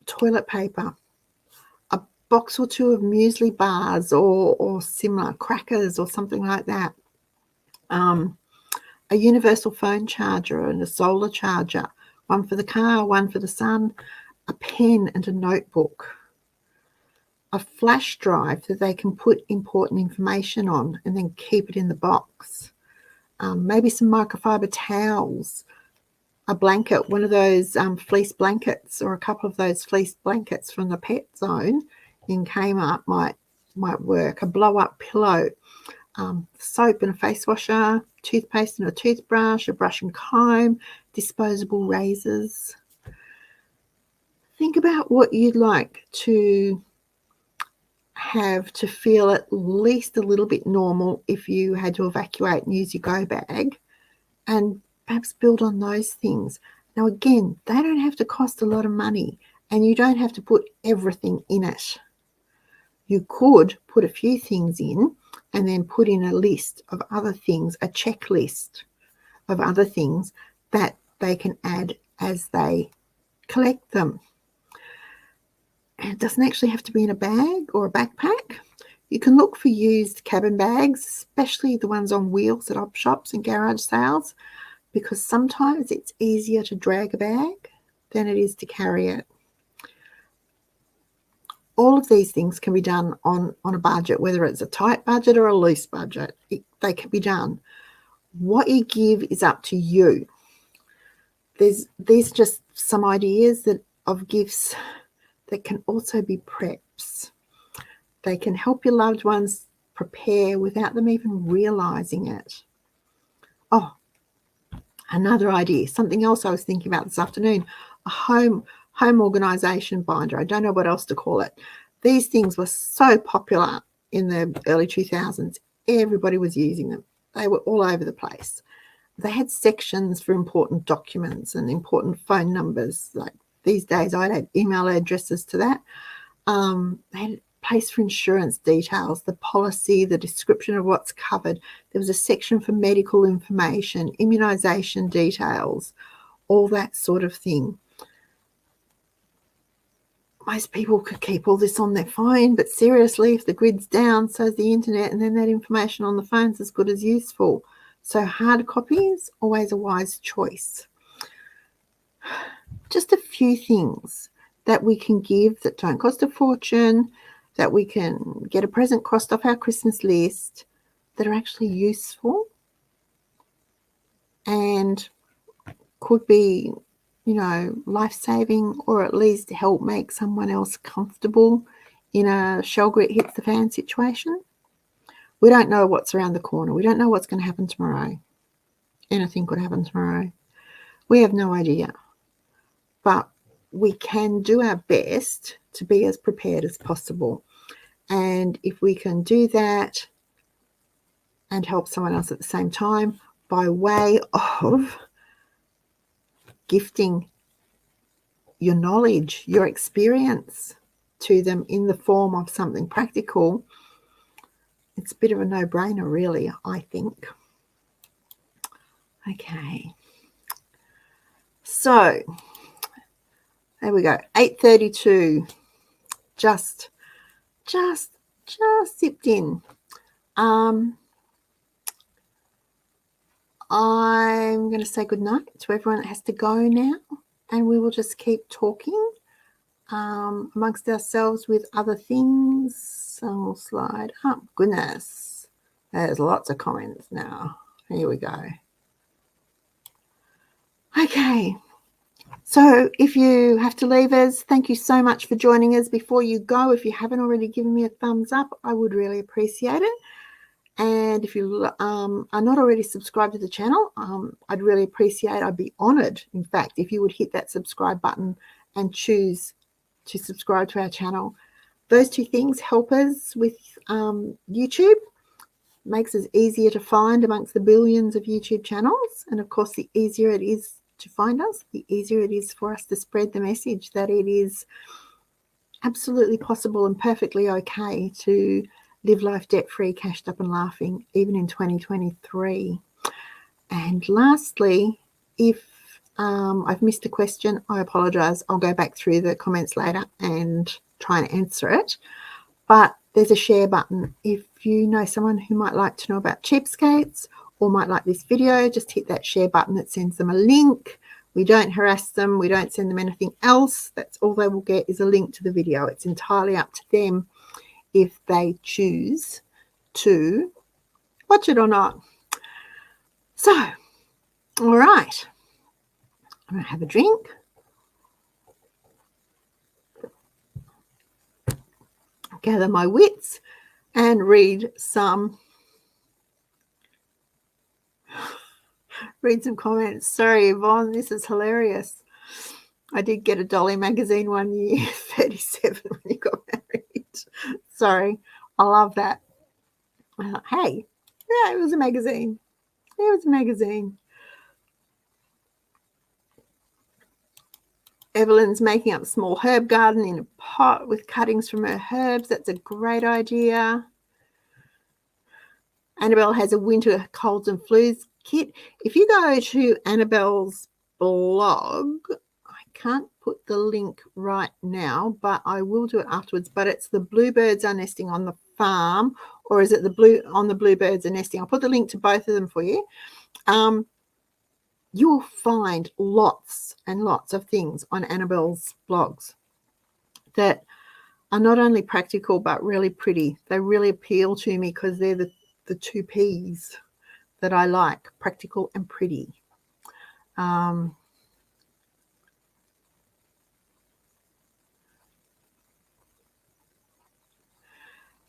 toilet paper, a box or two of muesli bars or similar, crackers or something like that, a universal phone charger and a solar charger, one for the car, one for the sun, a pen and a notebook, a flash drive that they can put important information on and then keep it in the box, maybe some microfiber towels, a blanket, one of those fleece blankets or a couple of those fleece blankets from the Pet Zone in Kmart might work, a blow-up pillow, soap and a face washer, toothpaste and a toothbrush, a brush and comb, disposable razors. Think about what you'd like to have to feel at least a little bit normal if you had to evacuate and use your go bag, and perhaps build on those things. Now, again, they don't have to cost a lot of money, and you don't have to put everything in it. You could put a few things in and then put in a list of other things, a checklist of other things that they can add as they collect them. And it doesn't actually have to be in a bag or a backpack. You can look for used cabin bags, especially the ones on wheels at op shops and garage sales, because sometimes it's easier to drag a bag than it is to carry it. All of these things can be done on a budget, whether it's a tight budget or a loose budget. They can be done. What you give is up to you. These are just some ideas of gifts that can also be preps. They can help your loved ones prepare without them even realizing it. Oh, another idea, something else I was thinking about this afternoon, a home organization binder. I don't know what else to call it. These things were so popular in the early 2000s. Everybody was using them. They were all over the place. They had sections for important documents and important phone numbers. Like these days, I'd add email addresses to that. They had a place for insurance details, the policy, the description of what's covered. There was a section for medical information, immunization details, all that sort of thing. Most people could keep all this on their phone, but seriously, if the grid's down, so's the internet, and then that information on the phone's as good as useful. So hard copies, always a wise choice. Just a few things that we can give that don't cost a fortune, that we can get a present crossed off our Christmas list, that are actually useful and could be, life-saving, or at least help make someone else comfortable in a shell grit hits the fan situation. We don't know what's around the corner. We don't know what's going to happen tomorrow. Anything could happen tomorrow. We have no idea. But we can do our best to be as prepared as possible. And if we can do that and help someone else at the same time by way of gifting your knowledge, your experience to them in the form of something practical, it's a bit of a no-brainer, really, I think. Okay. So, there we go. 8:32. Just zipped in. I'm going to say goodnight to everyone that has to go now, and we will just keep talking amongst ourselves with other things. I'll slide up. Goodness, there's lots of comments now. Here we go. Okay, so if you have to leave us, thank you so much for joining us. Before you go, if you haven't already given me a thumbs up, I would really appreciate it. And if you are not already subscribed to the channel, I'd really appreciate, I'd be honoured, in fact, if you would hit that subscribe button and choose to subscribe to our channel. Those two things help us with YouTube, makes us easier to find amongst the billions of YouTube channels. And of course, the easier it is to find us, the easier it is for us to spread the message that it is absolutely possible and perfectly okay to live life debt-free, cashed up and laughing, even in 2023. And lastly, if I've missed a question, I apologise. I'll go back through the comments later and try and answer it. But there's a share button. If you know someone who might like to know about cheapskates or might like this video, just hit that share button that sends them a link. We don't harass them. We don't send them anything else. That's all they will get is a link to the video. It's entirely up to them if they choose to watch it or not. So, all right. I'm going to have a drink. Gather my wits and read some comments. Sorry, Yvonne, this is hilarious. I did get a Dolly magazine one year, 37 when you got married. Sorry, I love that. Hey, yeah, it was a magazine. It was a magazine. Evelyn's making up a small herb garden in a pot with cuttings from her herbs. That's a great idea. Annabelle has a winter colds and flus kit. If you go to Annabelle's blog, I can't put the link right now, but I will do it afterwards. But it's the bluebirds are nesting on the farm, or is it the bluebirds are nesting? I'll put the link to both of them for you. You will find lots and lots of things on Annabelle's blogs that are not only practical but really pretty. They really appeal to me because they're the two P's that I like, practical and pretty.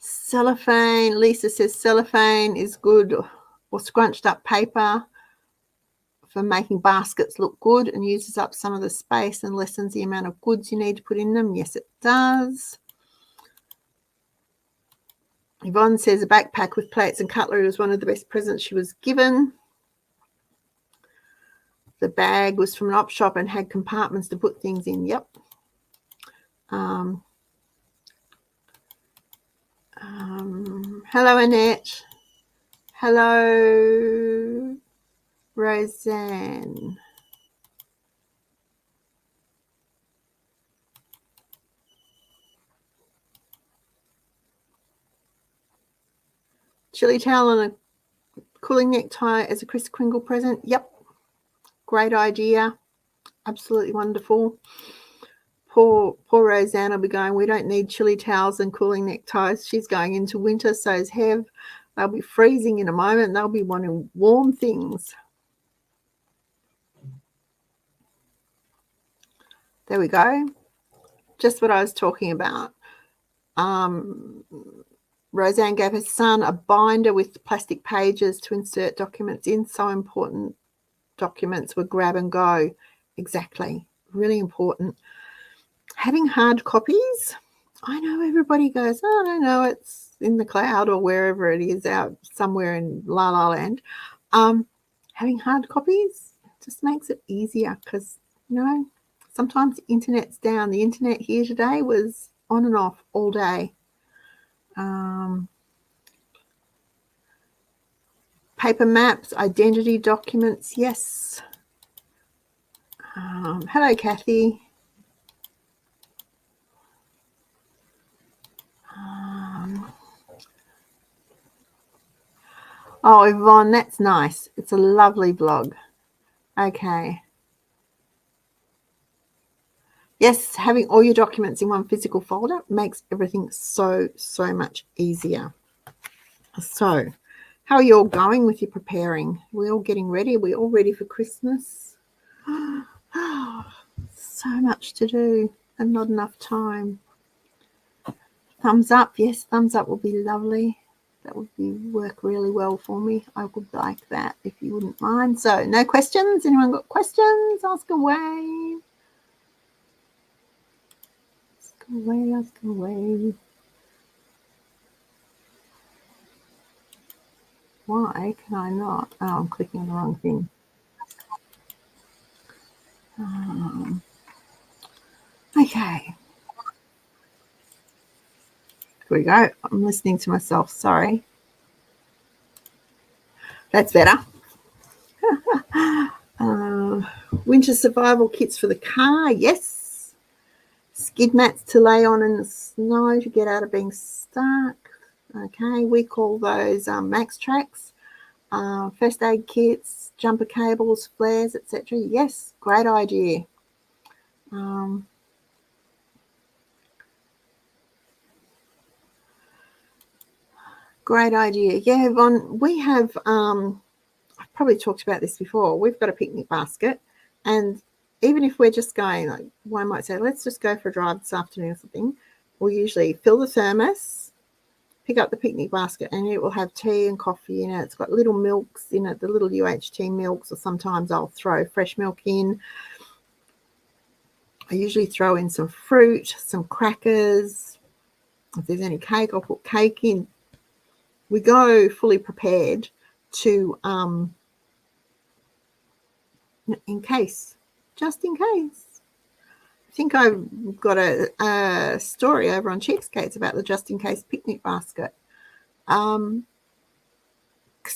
Cellophane, Lisa says cellophane is good, or scrunched up paper for making baskets look good and uses up some of the space and lessens the amount of goods you need to put in them. Yes, it does. Yvonne says a backpack with plates and cutlery was one of the best presents she was given. The bag was from an op shop and had compartments to put things in. Yep. Hello, Annette. Hello, Roseanne. Chili towel and a cooling necktie as a Kris Kringle present. Yep. Great idea. Absolutely wonderful. Poor Roseanne will be going, we don't need chili towels and cooling neckties. She's going into winter, so's Hev. They'll be freezing in a moment. They'll be wanting warm things. There we go. Just what I was talking about. Roseanne gave her son a binder with plastic pages to insert documents in. So important documents were grab and go. Exactly. Really important. Having hard copies. I know everybody goes, oh, I don't know, it's in the cloud or wherever it is out somewhere in La La Land. Having hard copies just makes it easier because, sometimes the internet's down. The internet here today was on and off all day. Paper maps, identity documents, yes. Hello, Kathy. Oh, Yvonne, that's nice. It's a lovely blog. Okay. Yes, having all your documents in one physical folder makes everything so much easier. So, how are you all going with your preparing? Are we all getting ready? Are we all ready for Christmas? So much to do and not enough time. Thumbs up. Yes, thumbs up will be lovely. That would work really well for me. I would like that if you wouldn't mind. So, no questions? Anyone got questions? Ask away. Ask away, ask away. Why can I not? Oh, I'm clicking on the wrong thing. Okay. Here we go. I'm listening to myself. Sorry. That's better. Winter survival kits for the car. Yes. Skid mats to lay on in the snow to get out of being stuck. Okay. We call those Max Tracks. First aid kits, jumper cables, flares, etc. Yes. Great idea. Great idea. Yeah, Yvonne, we have, I've probably talked about this before. We've got a picnic basket, and even if we're just going, like one might say, let's just go for a drive this afternoon or something, we'll usually fill the thermos, pick up the picnic basket, and it will have tea and coffee in it. It's got little milks in it, the little UHT milks, or sometimes I'll throw fresh milk in. I usually throw in some fruit, some crackers, If there's any cake, I'll put cake in. We go fully prepared to, in case, just in case. I think I've got a story over on Cheapskates about the just in case picnic basket.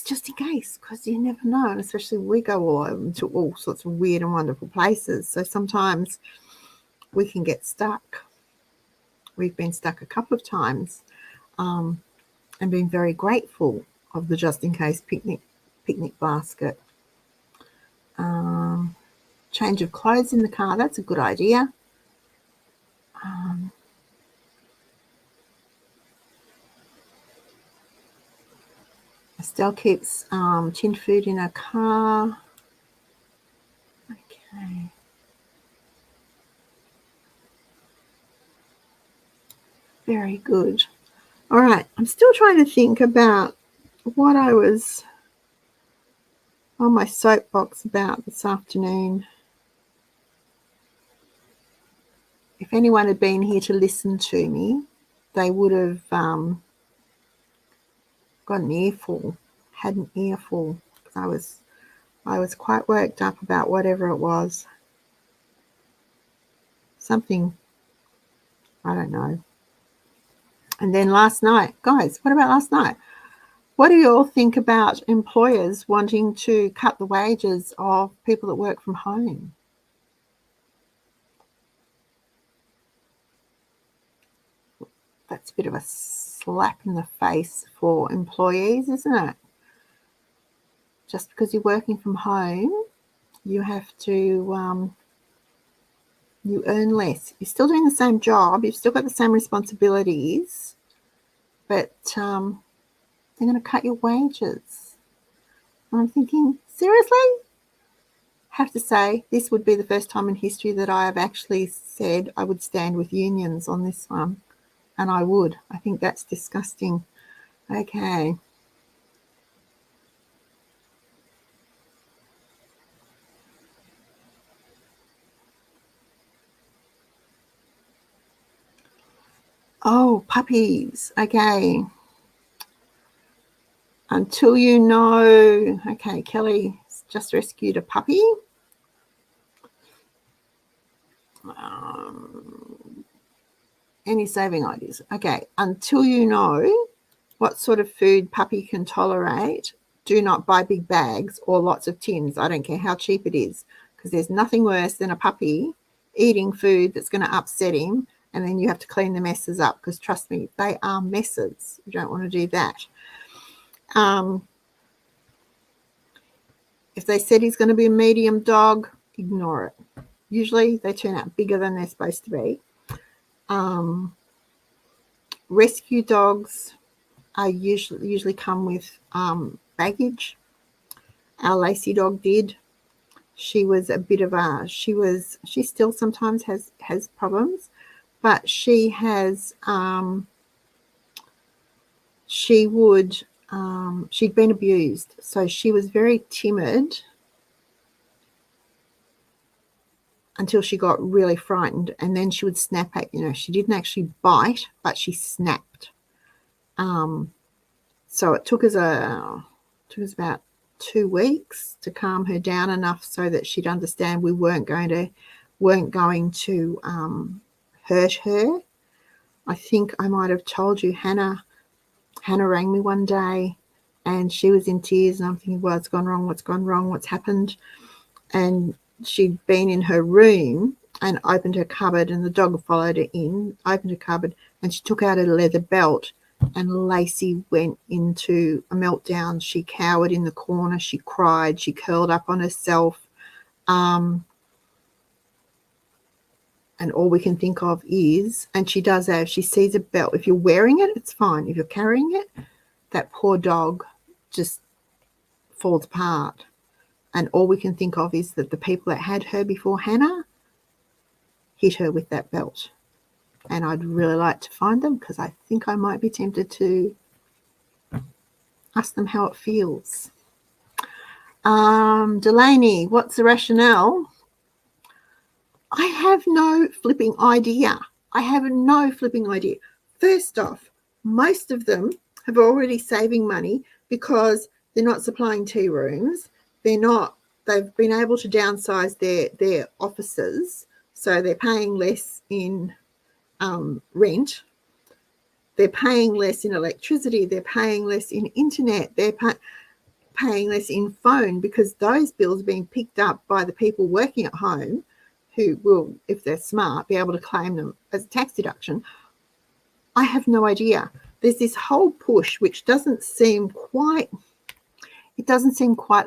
Just in case, because you never know, and especially we go all to all sorts of weird and wonderful places. So sometimes we can get stuck. We've been stuck a couple of times, and been very grateful of the just in case picnic basket. Change of clothes in the car, that's a good idea. Estelle keeps tinned food in her car. Okay. Very good. All right, I'm still trying to think about what I was on my soapbox about this afternoon. If anyone had been here to listen to me, they would have got an earful, had an earful. I was quite worked up about whatever it was. Something, I don't know. And then last night, guys, what about last night? What do you all think about employers wanting to cut the wages of people that work from home? That's a bit of a slap in the face for employees, isn't it? Just because you're working from home, you have to, you earn less. You're still doing the same job, you've still got the same responsibilities, but they're going to cut your wages. And I'm thinking, seriously? Have to say, this would be the first time in history that I have actually said I would stand with unions on this one. And I would. I think that's disgusting. Okay. Oh, puppies. Okay. Until you know, okay, Kelly just rescued a puppy. Any saving ideas? Okay, until you know what sort of food puppy can tolerate, do not buy big bags or lots of tins. I don't care how cheap it is, because there's nothing worse than a puppy eating food that's going to upset him, and then you have to clean the messes up, because trust me, they are messes. You don't want to do that. If they said he's going to be a medium dog, ignore it. Usually they turn out bigger than they're supposed to be. Rescue dogs are usually come with baggage. Our Lacey dog did. She was a bit of a, she still sometimes has problems, but she has, she'd been abused, so she was very timid until she got really frightened, and then she would snap at, she didn't actually bite, but she snapped. So it took us about 2 weeks to calm her down enough so that she'd understand we weren't going to hurt her. I think I might have told you Hannah rang me one day and she was in tears, and I'm thinking, well, what's gone wrong, what's happened? And she'd been in her room and opened her cupboard, and the dog followed her in, opened her cupboard, and she took out her leather belt, and Lacey went into a meltdown. She cowered in the corner, she cried, she curled up on herself, and all we can think of is, and she sees a belt. If you're wearing it, it's fine. If you're carrying it, that poor dog just falls apart. And all we can think of is that the people that had her before Hannah hit her with that belt. And I'd really like to find them, because I think I might be tempted to ask them how it feels. Delaney, what's the rationale? I have no flipping idea. First off, most of them have already saving money because they're not supplying tea rooms. They've been able to downsize their offices, so they're paying less in rent. They're paying less in electricity. They're paying less in internet. They're paying less in phone, because those bills are being picked up by the people working at home, who will, if they're smart, be able to claim them as a tax deduction. I have no idea. There's this whole push, which doesn't seem quite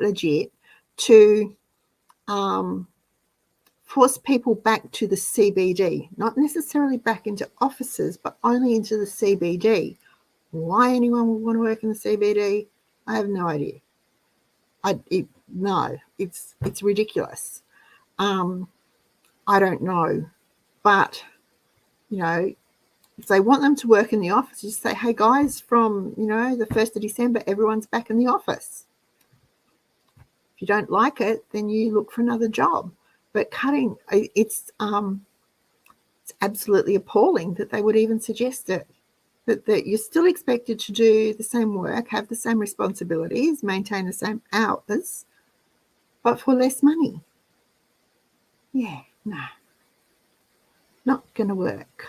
legit, to force people back to the CBD, not necessarily back into offices, but only into the CBD. Why anyone would want to work in the CBD, I have no idea. It's ridiculous. I don't know, but if they want them to work in the office, just say, hey guys, from the 1st of December, everyone's back in the office. If you don't like it, then you look for another job. But it's absolutely appalling that they would even suggest it. That you're still expected to do the same work, have the same responsibilities, maintain the same hours, but for less money. Yeah, no. Not going to work.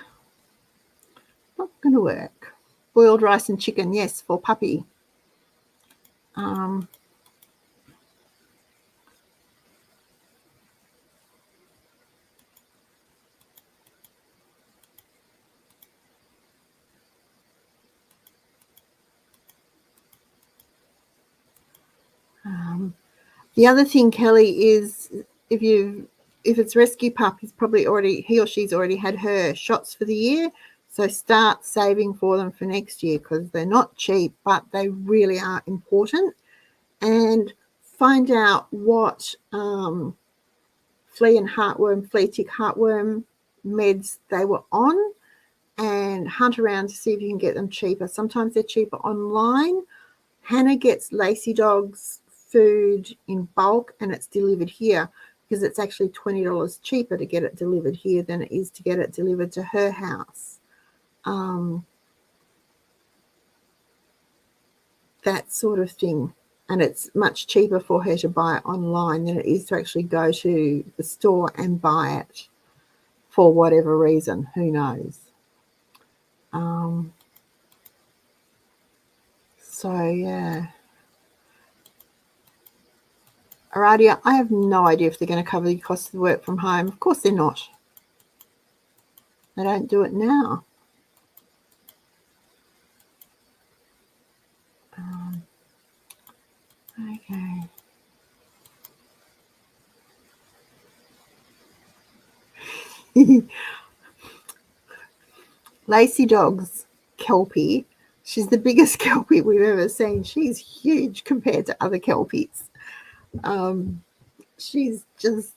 Not going to work. Boiled rice and chicken, yes, for puppy. The other thing, Kelly, is if it's rescue pup, he or she's already had her shots for the year. So start saving for them for next year, because they're not cheap, but they really are important. And find out what flea tick heartworm meds they were on, and hunt around to see if you can get them cheaper. Sometimes they're cheaper online. Hannah gets Lacey Dog's food in bulk, and it's delivered here, because it's actually $20 cheaper to get it delivered here than it is to get it delivered to her house. That sort of thing. And it's much cheaper for her to buy it online than it is to actually go to the store and buy it for whatever reason. Who knows? So, yeah. Aradia, I have no idea if they're going to cover the cost of the work from home. Of course they're not. They don't do it now. Okay. Lacey Dog's Kelpie. She's the biggest Kelpie we've ever seen. She's huge compared to other Kelpies. She's just,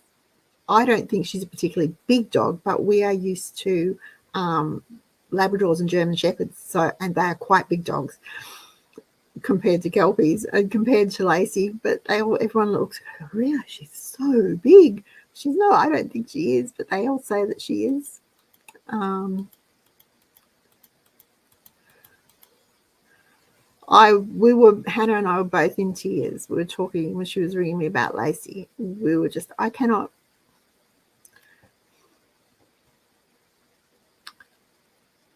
I don't think she's a particularly big dog, but we are used to Labradors and German Shepherds, and they are quite big dogs compared to Kelpies and compared to Lacey. But everyone looks, really, she's so big. No, I don't think she is, but they all say that she is. Hannah and I were both in tears. We were talking when she was ringing me about Lacey. We were just, I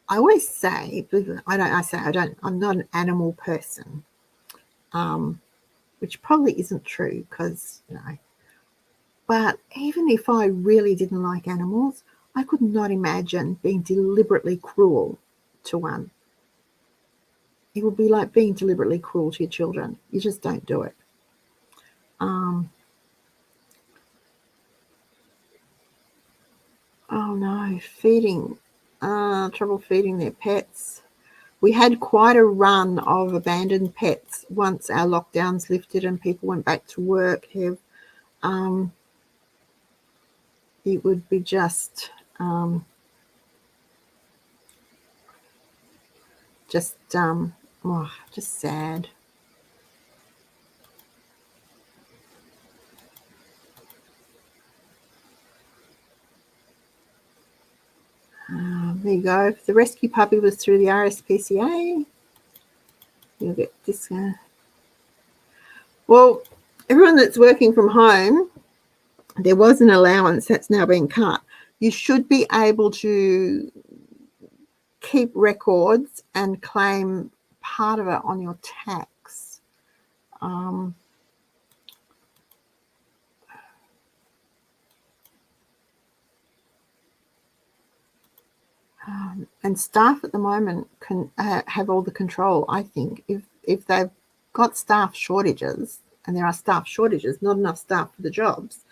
always say, I'm not an animal person, which probably isn't true, because, but even if I really didn't like animals, I could not imagine being deliberately cruel to one. It would be like being deliberately cruel to your children. You just don't do it. Oh no, trouble feeding their pets. We had quite a run of abandoned pets once our lockdowns lifted and people went back to work. It would be just sad. There you go. If the rescue puppy was through the RSPCA, you'll get this. Well, everyone that's working from home, there was an allowance that's now been cut. You should be able to keep records and claim part of it on your tax. And staff at the moment can have all the control. I think if they've got staff shortages, and there are staff shortages, not enough staff for the jobs,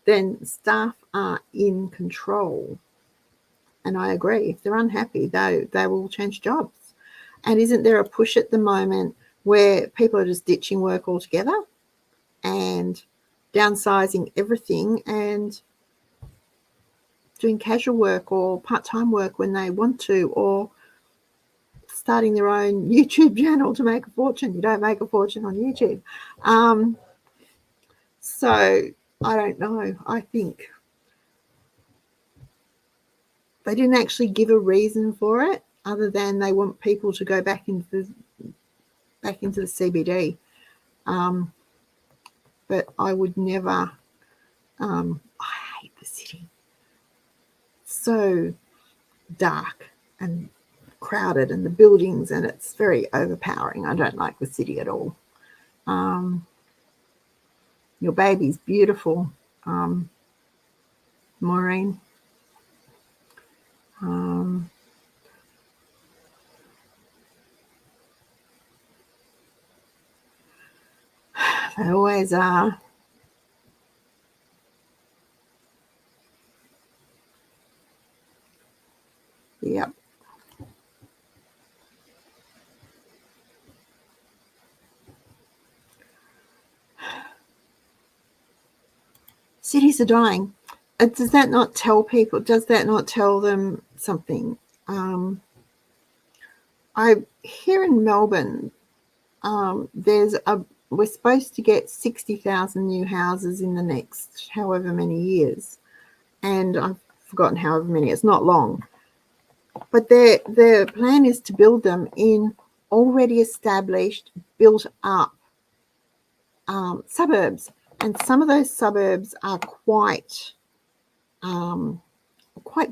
then staff are in control. And I agree. If they're unhappy, they will change jobs. And isn't there a push at the moment where people are just ditching work altogether and downsizing everything and doing casual work or part-time work when they want to, or starting their own YouTube channel to make a fortune? You don't make a fortune on YouTube. So I don't know. I think they didn't actually give a reason for it other than they want people to go back into the CBD. But I would never. I hate the city. So dark and crowded, and the buildings, and it's very overpowering. I don't like the city at all. Your baby's beautiful, Maureen. They always are. Yep. Cities are dying. Does that not tell people? Does that not tell them something? Here in Melbourne, we're supposed to get 60,000 new houses in the next however many years, and I've forgotten however many. It's not long, but their plan is to build them in already established, built up suburbs, and some of those suburbs are quite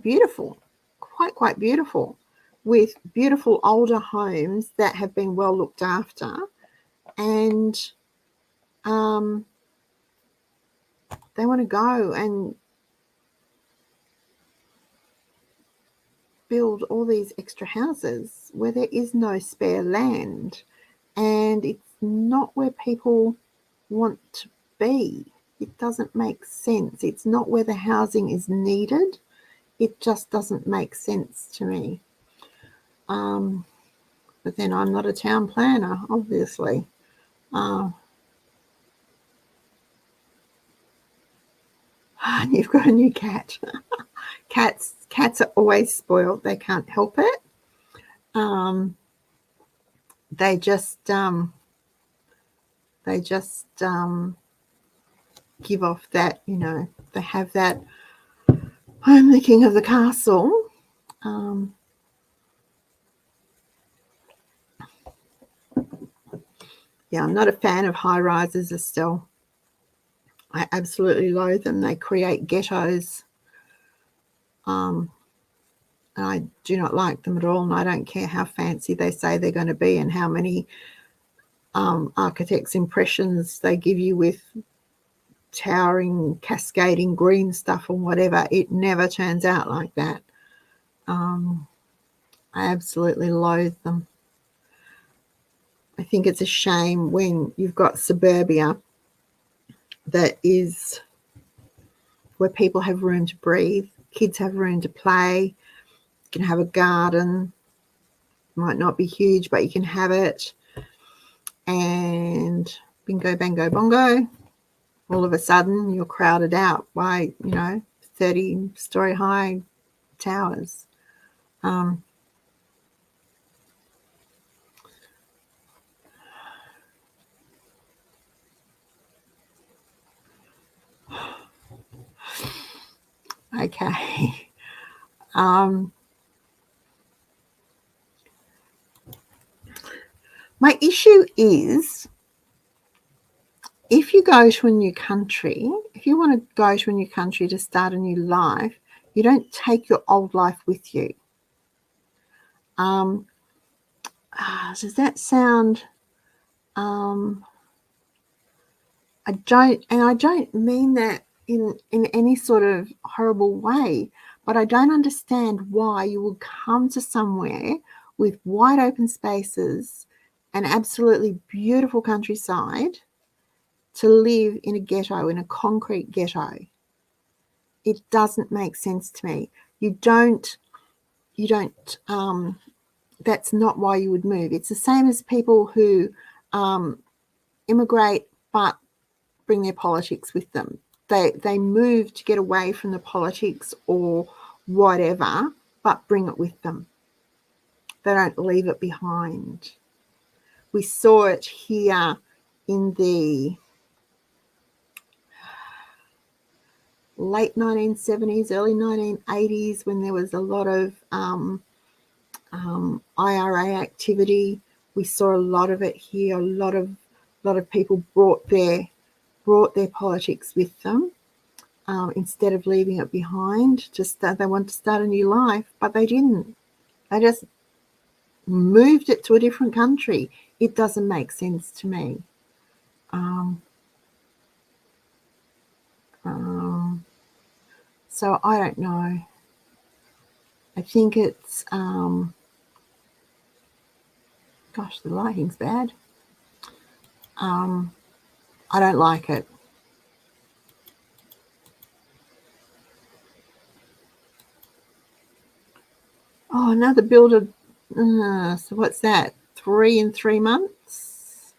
beautiful, quite beautiful, with beautiful older homes that have been well looked after, and they want to go and build all these extra houses where there is no spare land, and it's not where people want to be. It doesn't make sense. It's not where the housing is needed. It just doesn't make sense to me. But then I'm not a town planner, obviously. And you've got a new cat. Cats are always spoiled. They can't help it. They just give off that, they have that I'm the king of the castle. Yeah, I'm not a fan of high rises, Estelle. I absolutely loathe them. They create ghettos. And I do not like them at all, and I don't care how fancy they say they're going to be and how many architects' impressions they give you with towering, cascading green stuff or whatever. It never turns out like that. I absolutely loathe them. I think it's a shame when you've got suburbia that is where people have room to breathe, kids have room to play, you can have a garden, might not be huge, but you can have it, and bingo, bango, bongo, all of a sudden you're crowded out by, 30-story high towers. Okay. My issue is, if you go to a new country, if you want to go to a new country to start a new life, you don't take your old life with you. Does that sound... I don't mean that in any sort of horrible way, but I don't understand why you would come to somewhere with wide open spaces and absolutely beautiful countryside to live in a ghetto, in a concrete ghetto. It doesn't make sense to me. You don't, that's not why you would move. It's the same as people who immigrate but bring their politics with them. They move to get away from the politics or whatever, but bring it with them. They don't leave it behind. We saw it here in the late 1970s, early 1980s, when there was a lot of IRA activity. We saw a lot of it here. A lot of people brought their politics with them instead of leaving it behind. They wanted to start a new life, but they didn't. They just moved it to a different country. It doesn't make sense to me. So I don't know. I think it's, gosh, the lighting's bad. I don't like it. Oh, another builder. So what's that? 3 in 3 months?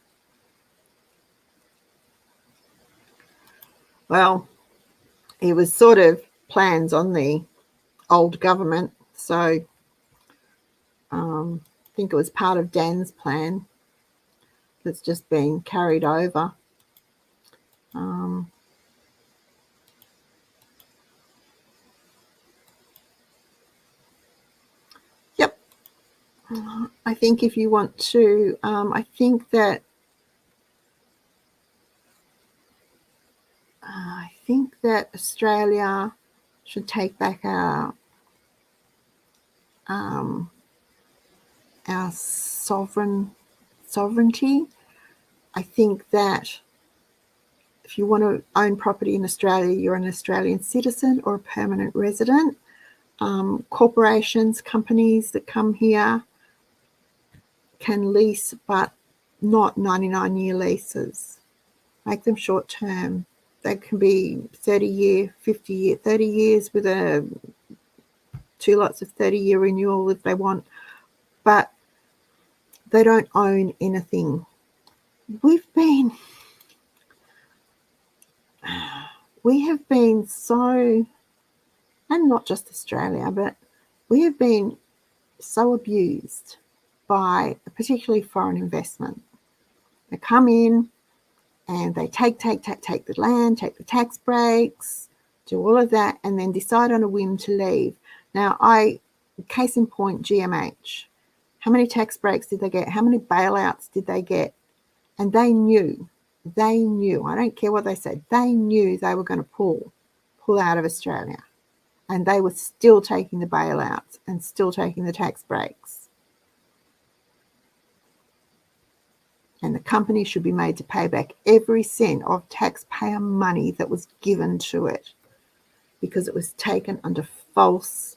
Well, it was sort of plans on the old government. So I think it was part of Dan's plan that's just been carried over. Yep. I think if you want to, I think that Australia should take back our sovereignty. I think that if you want to own property in Australia, you're an Australian citizen or a permanent resident. Corporations, companies that come here can lease, but not 99-year leases. Make them short term. They can be 30-year, 50-year, 30 years with 2 lots of 30-year renewal if they want, but they don't own anything. We have been so, and not just Australia, but we have been so abused by particularly foreign investment. They come in and they take the land, take the tax breaks, do all of that, and then decide on a whim to leave. Now, case in point, GMH. How many tax breaks did they get? How many bailouts did they get? And they knew. I don't care what they said. They knew they were going to pull out of Australia. And they were still taking the bailouts and still taking the tax breaks. And the company should be made to pay back every cent of taxpayer money that was given to it, because it was taken under false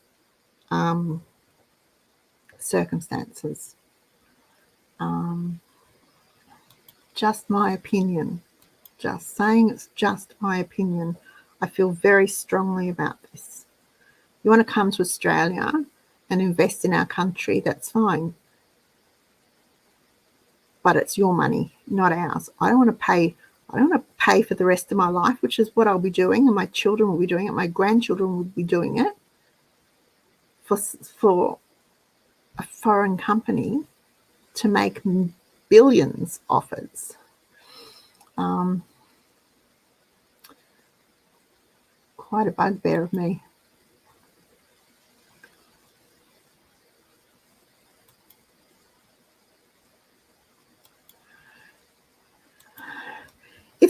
circumstances. Just my opinion. Just saying, it's just my opinion. I feel very strongly about this. You want to come to Australia and invest in our country, that's fine. But it's your money, not ours. I don't want to pay for the rest of my life, which is what I'll be doing, and my children will be doing it, my grandchildren will be doing it, for a foreign company to make billions offers. Quite a bugbear of me.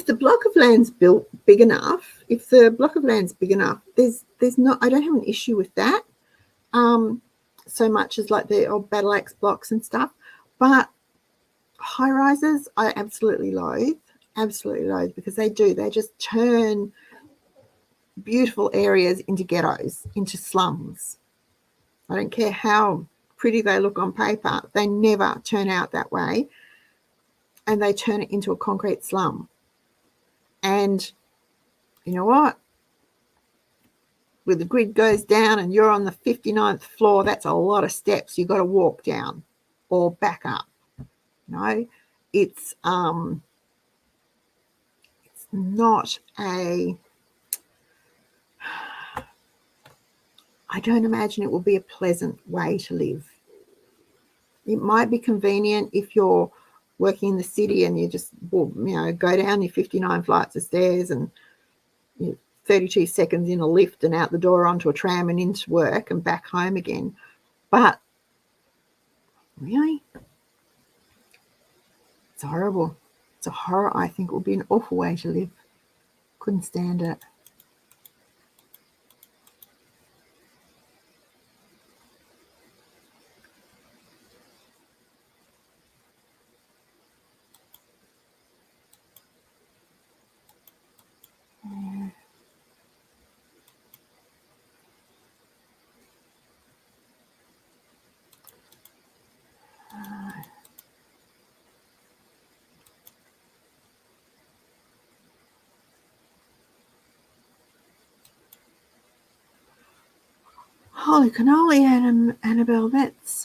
if the block of land's built big enough, if the block of land's big enough, there's not, I don't have an issue with that so much as like the old battle axe blocks and stuff. But high rises I absolutely loathe because they just turn beautiful areas into ghettos, into slums. I don't care how pretty they look on paper, they never turn out that way, and they turn it into a concrete slum. And you know what? When the grid goes down and you're on the 59th floor, that's a lot of steps you've got to walk down or back up. No, it's not a, I don't imagine it will be a pleasant way to live. It might be convenient if you're working in the city and you just, go down your 59 flights of stairs and 32 seconds in a lift and out the door onto a tram and into work and back home again. But really, it's horrible. It's a horror. I think it would be an awful way to live. Couldn't stand it. Holy cannoli, Annabelle, that's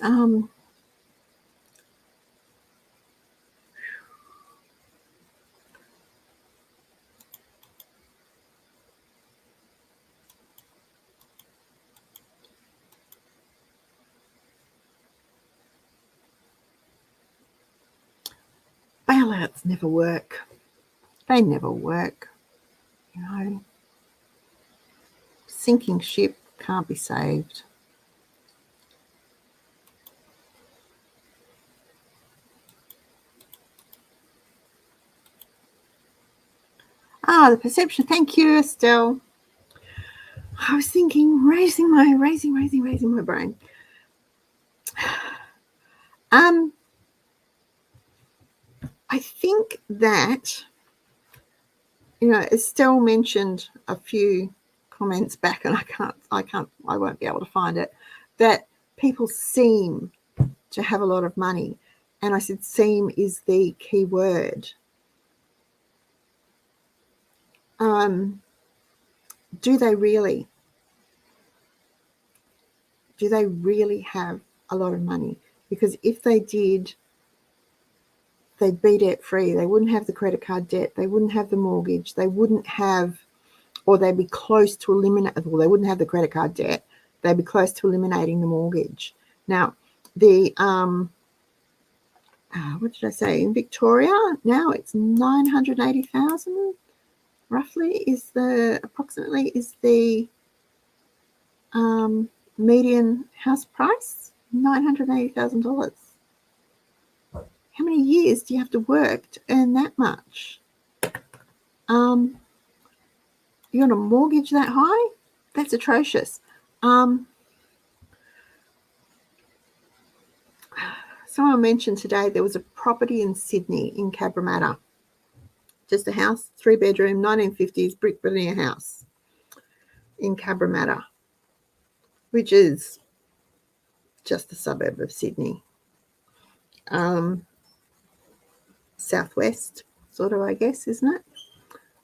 bailouts never work. They never work. Sinking ship can't be saved. The perception. Thank you, Estelle. I was thinking, raising my brain. I think that, Estelle mentioned a few comments back, and I won't be able to find it, that people seem to have a lot of money. And I said seem is the key word. Do they really? Do they really have a lot of money? Because if they did, they'd be debt free. They wouldn't have the credit card debt. They wouldn't have the mortgage. They wouldn't have, or they'd be close to well, they wouldn't have the credit card debt. They'd be close to eliminating the mortgage. Now, the what did I say? In Victoria now it's 980,000 roughly approximately is the median house price, $980,000. How many years do you have to work to earn that much? You're on a mortgage that high? That's atrocious. Someone mentioned today there was a property in Sydney in Cabramatta. Just a house, 3-bedroom, 1950s brick veneer house in Cabramatta, which is just a suburb of Sydney. Southwest, sort of, I guess, isn't it?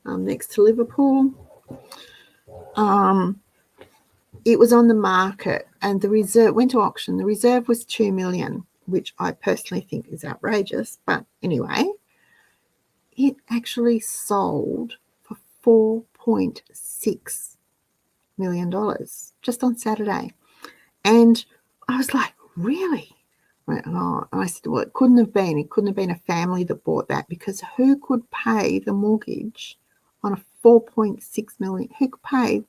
Next to Liverpool. It was on the market and the reserve went to auction. The reserve was $2 million, which I personally think is outrageous. But anyway, it actually sold for $4.6 million just on Saturday. And I was like, really? I said, well, it couldn't have been. It couldn't have been a family that bought that, because who could pay the mortgage on a $4.6 million? Who could pay?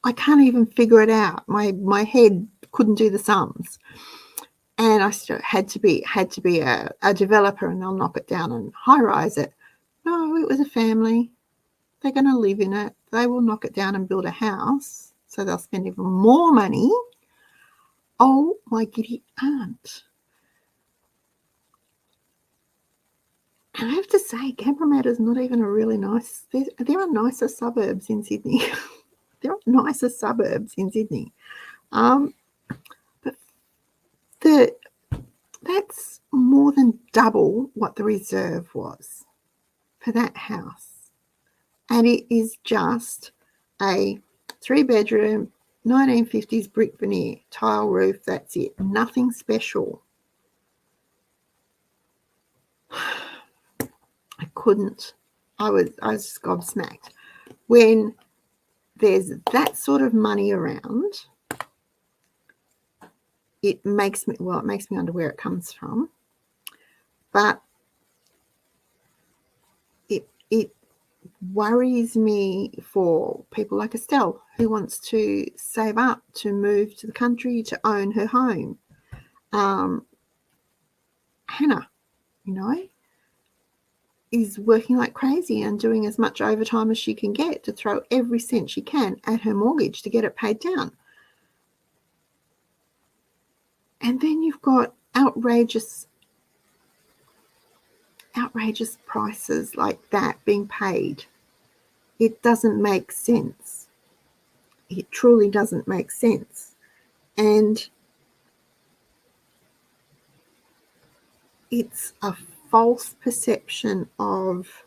I can't even figure it out. My head couldn't do the sums. and I still had to be a developer, and they'll knock it down and high rise it. No, it was a family. They're going to live in it. They will knock it down and build a house, so they'll spend even more money. Oh, my giddy aunt. And I have to say, Cabramatta is not even a really nice. There are nicer suburbs in Sydney. There are nicer suburbs in Sydney. But that's more than double what the reserve was for that house. And it is just a 3-bedroom, 1950s brick veneer, tile roof. That's it. Nothing special. I couldn't. I was gobsmacked. When there's that sort of money around, it makes me wonder where it comes from. But it worries me for people like Estelle, who wants to save up to move to the country to own her home. Hannah, is working like crazy and doing as much overtime as she can get to throw every cent she can at her mortgage to get it paid down. And then you've got outrageous prices like that being paid. It doesn't make sense. It truly doesn't make sense. And it's a false perception of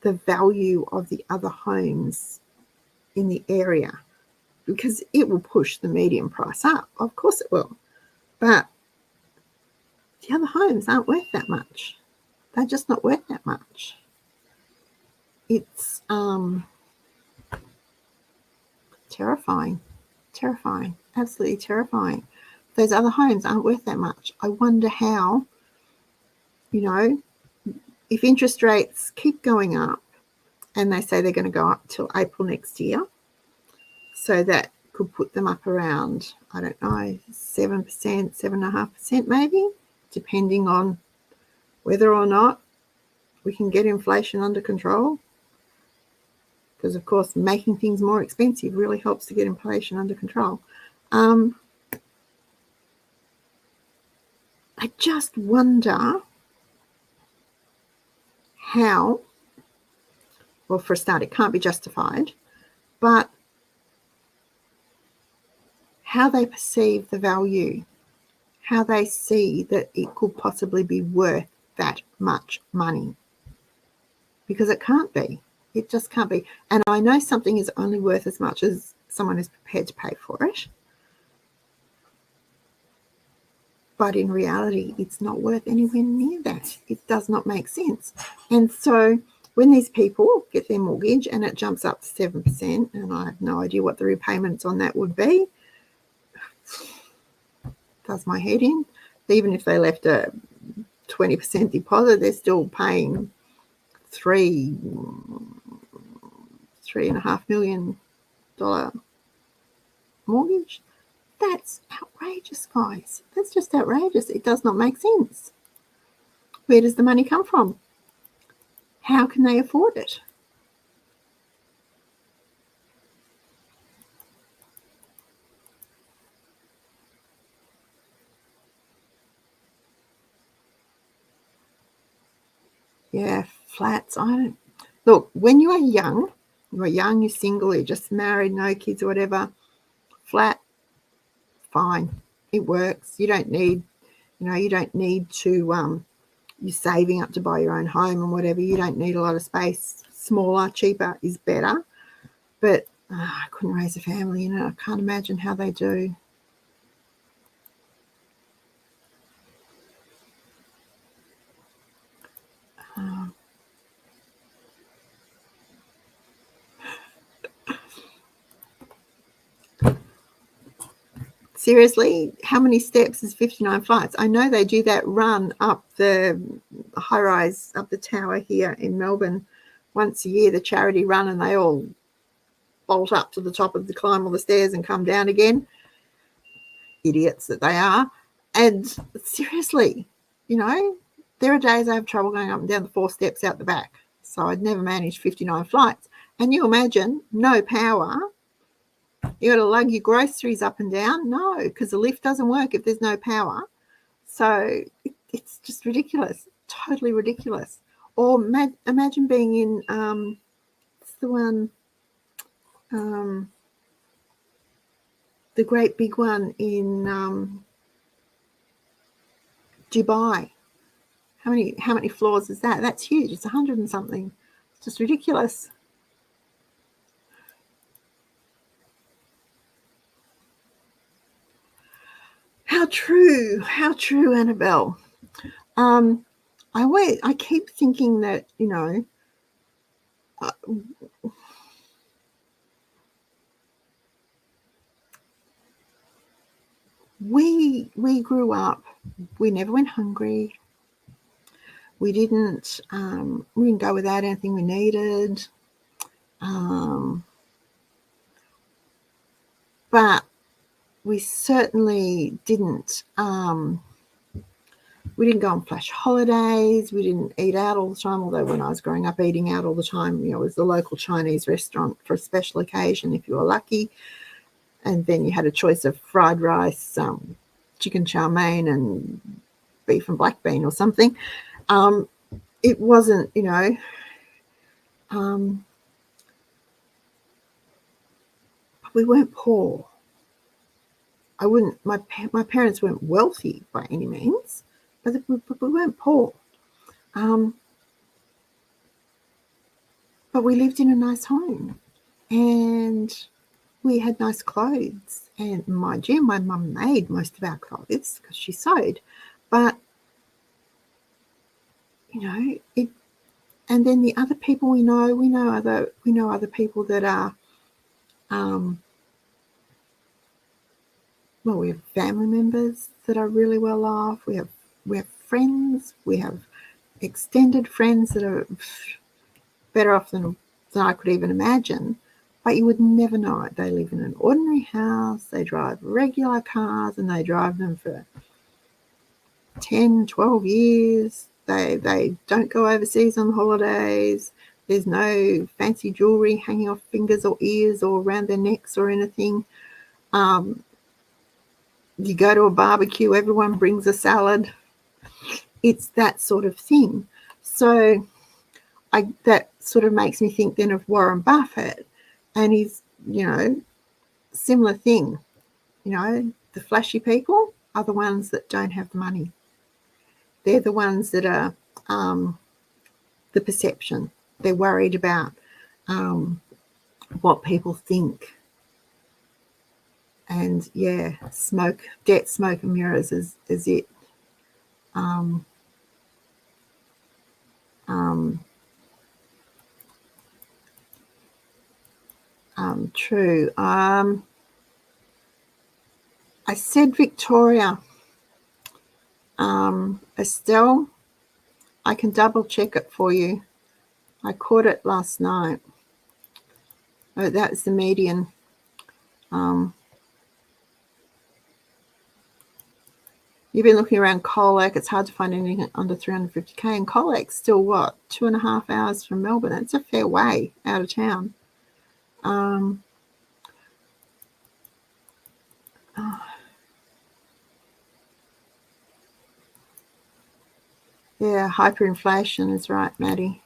the value of the other homes in the area, because it will push the median price up. Of course it will. But the other homes aren't worth that much. They're just not worth that much. It's terrifying, absolutely terrifying. Those other homes aren't worth that much. I wonder how, if interest rates keep going up, and they say they're going to go up till April next year, so that could put them up around, 7%, 7.5% maybe, depending on whether or not we can get inflation under control. Because, of course, making things more expensive really helps to get inflation under control. I just wonder how, well, for a start, it can't be justified, but how they perceive the value, how they see that it could possibly be worth that much money. Because it can't be. It just can't be. And I know something is only worth as much as someone is prepared to pay for it. But in reality, it's not worth anywhere near that. It does not make sense. And so when these people get their mortgage and it jumps up to 7%, and I have no idea what the repayments on that would be, does my head in. Even if they left a 20% deposit, they're still paying $3.5 million mortgage. That's outrageous, guys. That's just outrageous. It does not make sense. Where does the money come from? How can they afford it? Yeah, flats. Look, when you are young, you're single, you're just married, no kids or whatever, flat, fine. It works. You don't need to, you're saving up to buy your own home and whatever. You don't need a lot of space. Smaller, cheaper is better. But I couldn't raise a family, I can't imagine how they do. Seriously, how many steps is 59 flights? I know they do that run up the high rise, up the tower here in Melbourne once a year, the charity run, and they all bolt up to the top of climb all the stairs and come down again. Idiots that they are. And seriously, you know, there are days I have trouble going up and down the 4 steps out the back. So I'd never managed 59 flights. And you imagine no power. You got to lug your groceries up and down? No, because the lift doesn't work if there's no power. So it's just ridiculous, totally ridiculous. Or imagine being in, what's the one, the great big one in Dubai. How many floors is that? That's huge. It's 100 and something. It's just ridiculous. How true, Annabelle. I keep thinking that, you know, we grew up. We never went hungry. We didn't go without anything we needed. But we certainly didn't. We didn't go on flash holidays. We didn't eat out all the time. Although when I was growing up, eating out all the time, you know, it was the local Chinese restaurant for a special occasion if you were lucky. And then you had a choice of fried rice, chicken chow mein, and beef and black bean or something. It wasn't, you know, we weren't poor. My parents weren't wealthy by any means, but we weren't poor. But we lived in a nice home, and we had nice clothes. And mind you, my mum made most of our clothes because she sewed. But, you know, it. And then the other people we know other people that are, well, we have family members that are really well off. We have friends. We have extended friends that are better off than I could even imagine. But you would never know it. They live in an ordinary house. They drive regular cars, and they drive them for 10, 12 years. They don't go overseas on holidays. There's no fancy jewelry hanging off fingers or ears or around their necks or anything. You go to a barbecue, everyone brings a salad. It's that sort of thing. So that sort of makes me think then of Warren Buffett and his, you know, similar thing. You know, the flashy people are the ones that don't have the money. They're the ones that are the perception. They're worried about what people think. And yeah, debt, smoke and mirrors is it. True. I said Victoria. Estelle, I can double check it for you. I caught it last night. Oh, that's the median. You've been looking around Colac. It's hard to find anything under 350k. And Colac's still what? 2.5 hours from Melbourne. That's a fair way out of town. Yeah, hyperinflation is right, Maddie.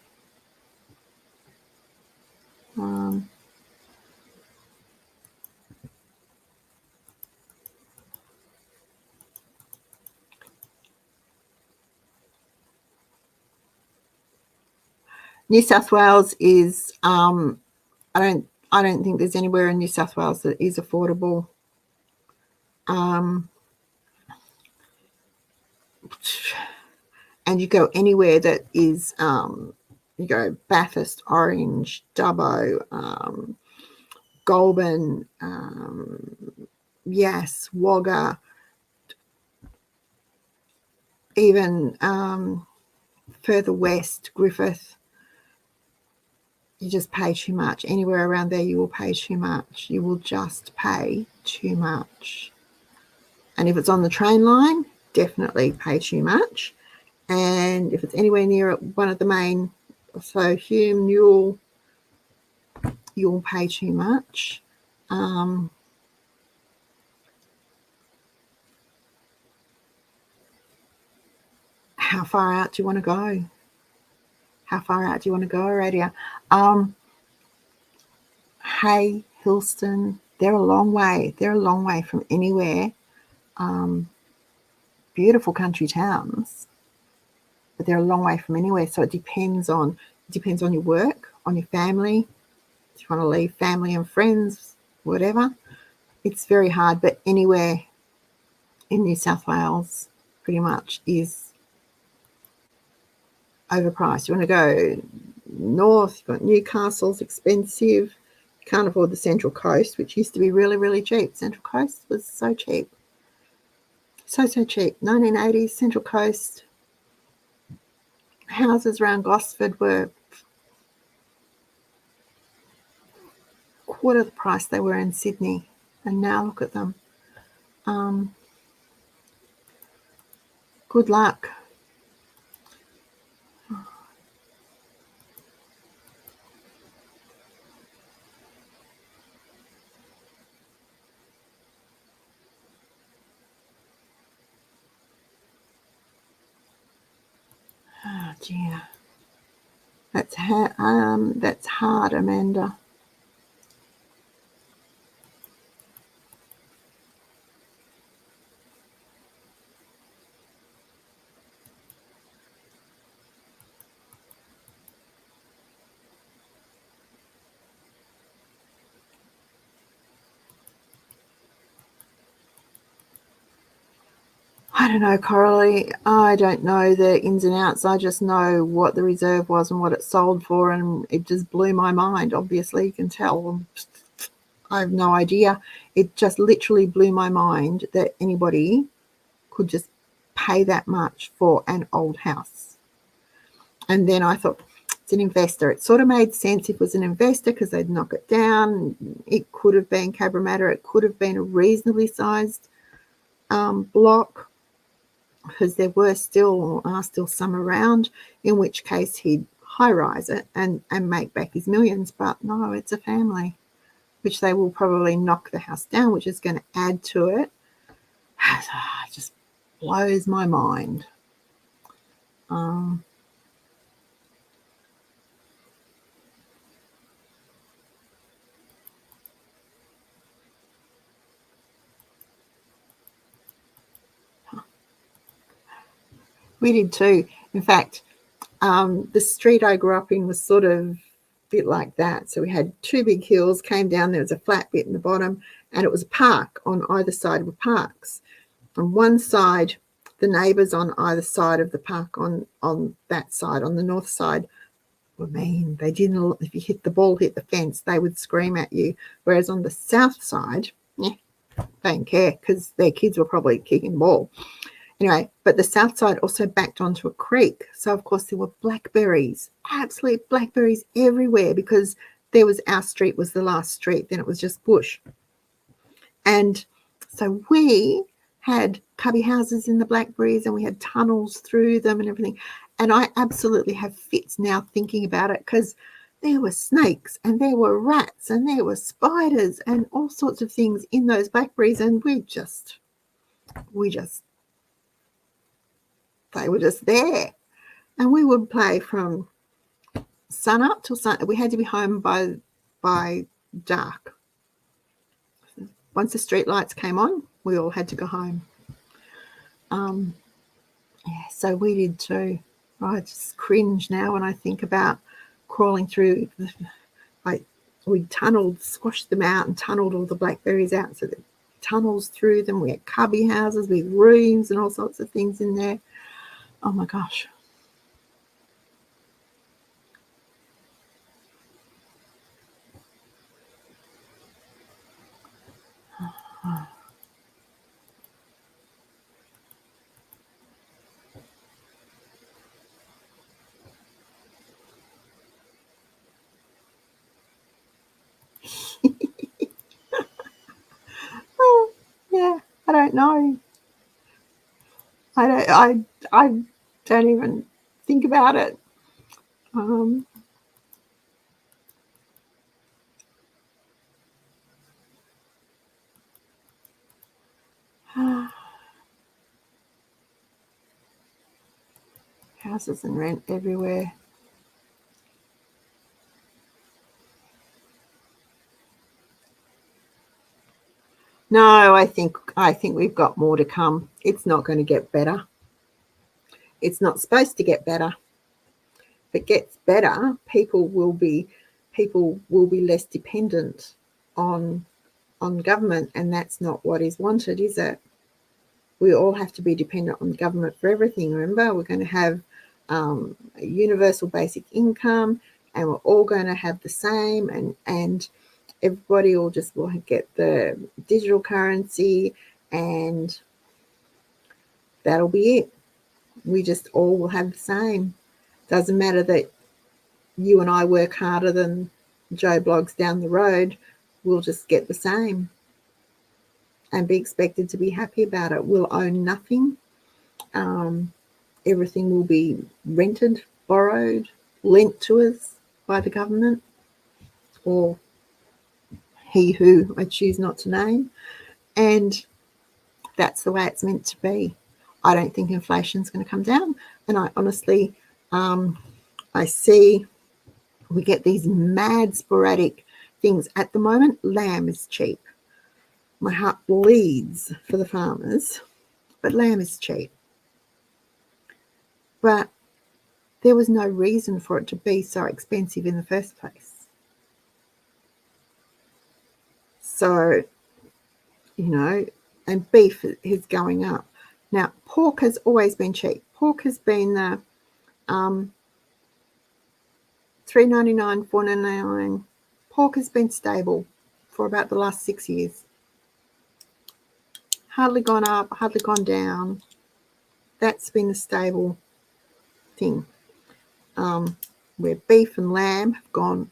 New South Wales is I don't think there's anywhere in New South Wales that is affordable. And you go anywhere that is you go Bathurst, Orange, Dubbo, Goulburn, Yass, Wagga, even further west, Griffith, you just pay too much. Anywhere around there, you will pay too much. You will just pay too much. And if it's on the train line, definitely pay too much. And if it's anywhere near one of the main, so Hume, you'll pay too much. How far out do you want to go? How far out do you want to go, Aradia? Hay, Hillston, they're a long way. They're a long way from anywhere. Beautiful country towns, but they're a long way from anywhere. So it depends on your work, on your family. If you want to leave family and friends, whatever, it's very hard. But anywhere in New South Wales pretty much is overpriced. You want to go north, you've got Newcastle's expensive. You can't afford the Central Coast, which used to be really, really cheap. Central Coast was so cheap. So cheap. 1980s, Central Coast. Houses around Gosford were quarter the price they were in Sydney. And now look at them. Good luck. Oh dear. That's hard, Amanda. I don't know, Coralie. I don't know the ins and outs. I just know what the reserve was and what it sold for, and it just blew my mind. Obviously, you can tell. I have no idea. It just literally blew my mind that anybody could just pay that much for an old house. And then I thought, it's an investor. It sort of made sense if it was an investor because they'd knock it down. It could have been Cabramatta. It could have been a reasonably sized block, because there are still some around, in which case he'd high-rise it and make back his millions. But no, it's a family, which they will probably knock the house down, which is going to add to it. It just blows my mind. We did too. In fact, the street I grew up in was sort of a bit like that. So we had two big hills, came down, there was a flat bit in the bottom, and it was a park on either side were parks. On one side, the neighbours on either side of the park, on that side, on the north side, were mean. They didn't, if you hit the ball, hit the fence, they would scream at you. Whereas on the south side, they didn't care because their kids were probably kicking the ball. Anyway, but the south side also backed onto a creek. So, of course, there were blackberries, absolute blackberries everywhere, because our street was the last street. Then it was just bush. And so we had cubby houses in the blackberries, and we had tunnels through them and everything. And I absolutely have fits now thinking about it, because there were snakes and there were rats and there were spiders and all sorts of things in those blackberries. And they were just there. And we would play from sun up till sun. We had to be home by dark. Once the street lights came on, we all had to go home. So we did too. I just cringe now when I think about crawling through. We tunneled, squashed them out and tunneled all the blackberries out. So the tunnels through them. We had cubby houses with rooms and all sorts of things in there. Oh my gosh. Oh, yeah, I don't know. I don't even think about it. Houses and rent everywhere. No, I think we've got more to come. It's not going to get better. It's not supposed to get better. If it gets better, people will be less dependent on government, and that's not what is wanted, is it? We all have to be dependent on government for everything. Remember, we're going to have a universal basic income, and we're all going to have the same, and everybody will get the digital currency, and that'll be it. We just all will have the same. Doesn't matter that you and I work harder than Joe Bloggs down the road. We'll just get the same and be expected to be happy about it. We'll own nothing. Everything will be rented, borrowed, lent to us by the government, or he who I choose not to name. And that's the way it's meant to be. I don't think inflation's going to come down. And I honestly, I see we get these mad sporadic things. At the moment, lamb is cheap. My heart bleeds for the farmers, but lamb is cheap. But there was no reason for it to be so expensive in the first place. So, and beef is going up. Now, pork has always been cheap. Pork has been the $3.99, $4.99. Pork has been stable for about the last 6 years. Hardly gone up, hardly gone down. That's been the stable thing. Where beef and lamb have gone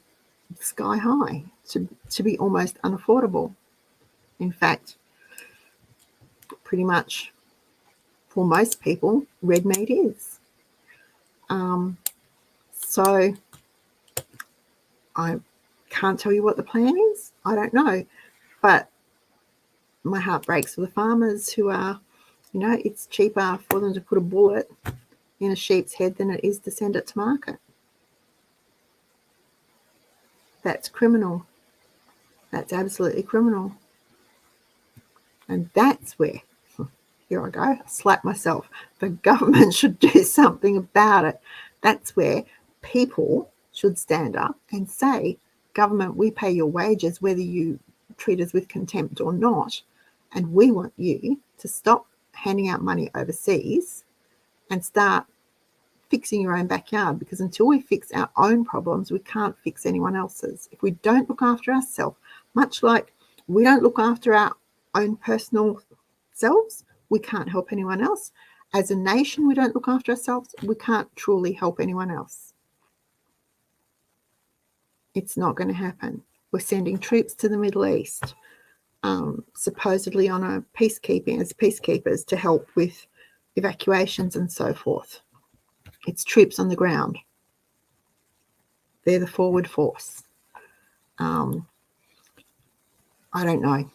sky high to be almost unaffordable. In fact, pretty much for most people, red meat is. So I can't tell you what the plan is. I don't know. But my heart breaks for the farmers who are, it's cheaper for them to put a bullet in a sheep's head than it is to send it to market. That's criminal. That's absolutely criminal. And that's where, here I go, slap myself, the government should do something about it. That's where people should stand up and say, government, we pay your wages whether you treat us with contempt or not, and we want you to stop handing out money overseas and start fixing your own backyard, because until we fix our own problems, we can't fix anyone else's. If we don't look after ourselves, much like we don't look after our own personal selves, we can't help anyone else. As a nation, we don't look after ourselves, we can't truly help anyone else. It's not going to happen. We're sending troops to the Middle East, supposedly on as peacekeepers to help with evacuations and so forth. It's troops on the ground. They're the forward force. I don't know,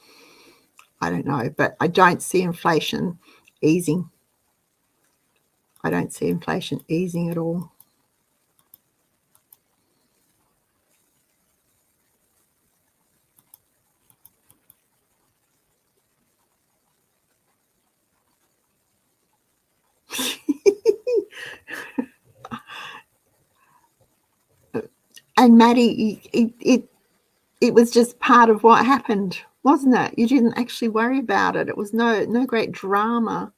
but I don't see inflation easing. I don't see inflation easing at all. And Maddie, it was just part of what happened, wasn't it? You didn't actually worry about it. It was no great drama.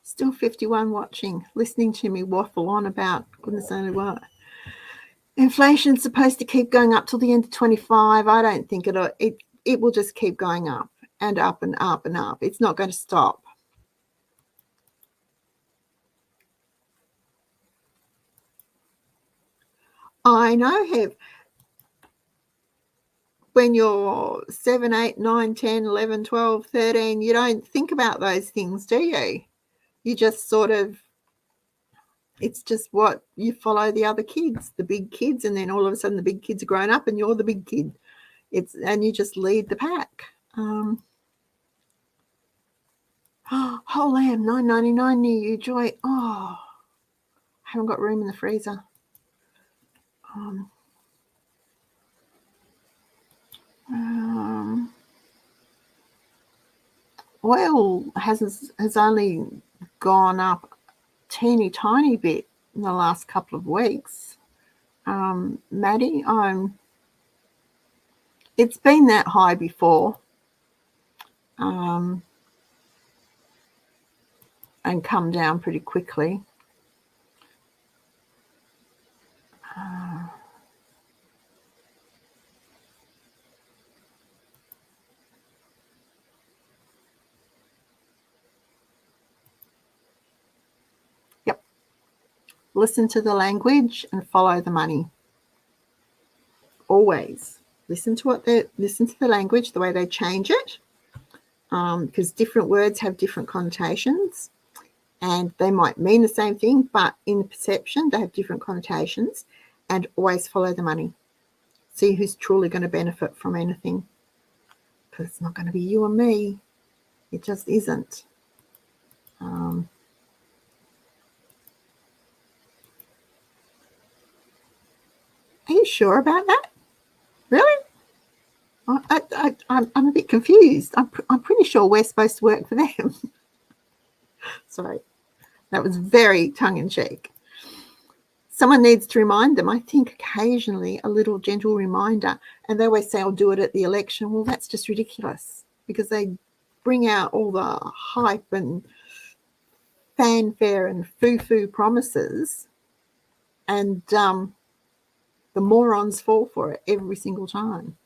Still 51 watching, listening to me waffle on about goodness only what. Inflation's supposed to keep going up till the end of 25. I don't think it will just keep going up and up and up and up. It's not going to stop. I know, Hev. When you're 7, 8, 9, 10, 11, 12, 13, you don't think about those things, do you? You just sort of, it's just what you follow the other kids, the big kids, and then all of a sudden the big kids are grown up and you're the big kid. And you just lead the pack. Whole lamb, $9.99 near you, Joy. Oh, I haven't got room in the freezer. Oil has only gone up teeny tiny bit in the last couple of weeks. Maddie, it's been that high before, and come down pretty quickly. Yep. Listen to the language and follow the money. Always listen to the language, the way they change it, because different words have different connotations, and they might mean the same thing, but in perception they have different connotations. And always follow the money. See who's truly going to benefit from anything, because it's not going to be you or me. It just isn't. Are you sure about that? Really? I'm a bit confused. I'm pretty sure we're supposed to work for them. Sorry, that was very tongue-in-cheek. Someone needs to remind them. I think occasionally a little gentle reminder, and they always say, I'll do it at the election. Well, that's just ridiculous, because they bring out all the hype and fanfare and foo-foo promises, and the morons fall for it every single time.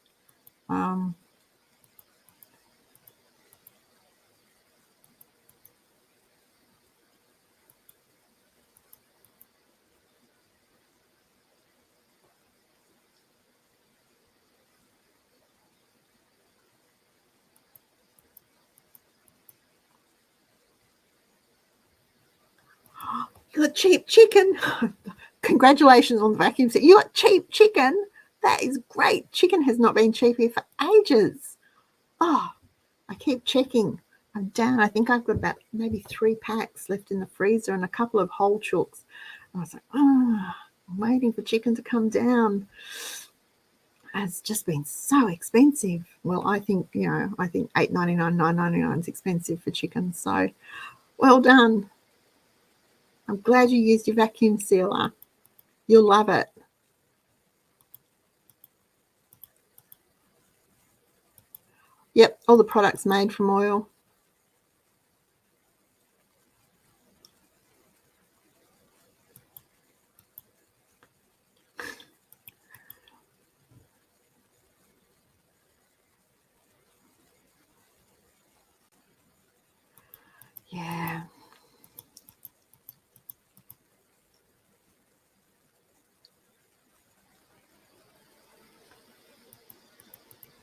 You got cheap chicken. Congratulations on the vacuum set. You got cheap chicken. That is great. Chicken has not been cheap here for ages. Oh, I keep checking. I'm down. I think I've got about maybe 3 packs left in the freezer and a couple of whole chooks. I was like, I'm waiting for chicken to come down. It's just been so expensive. Well, I think $8.99, $9.99 is expensive for chicken. So, well done. I'm glad you used your vacuum sealer. You'll love it. Yep, all the products made from oil. Yeah.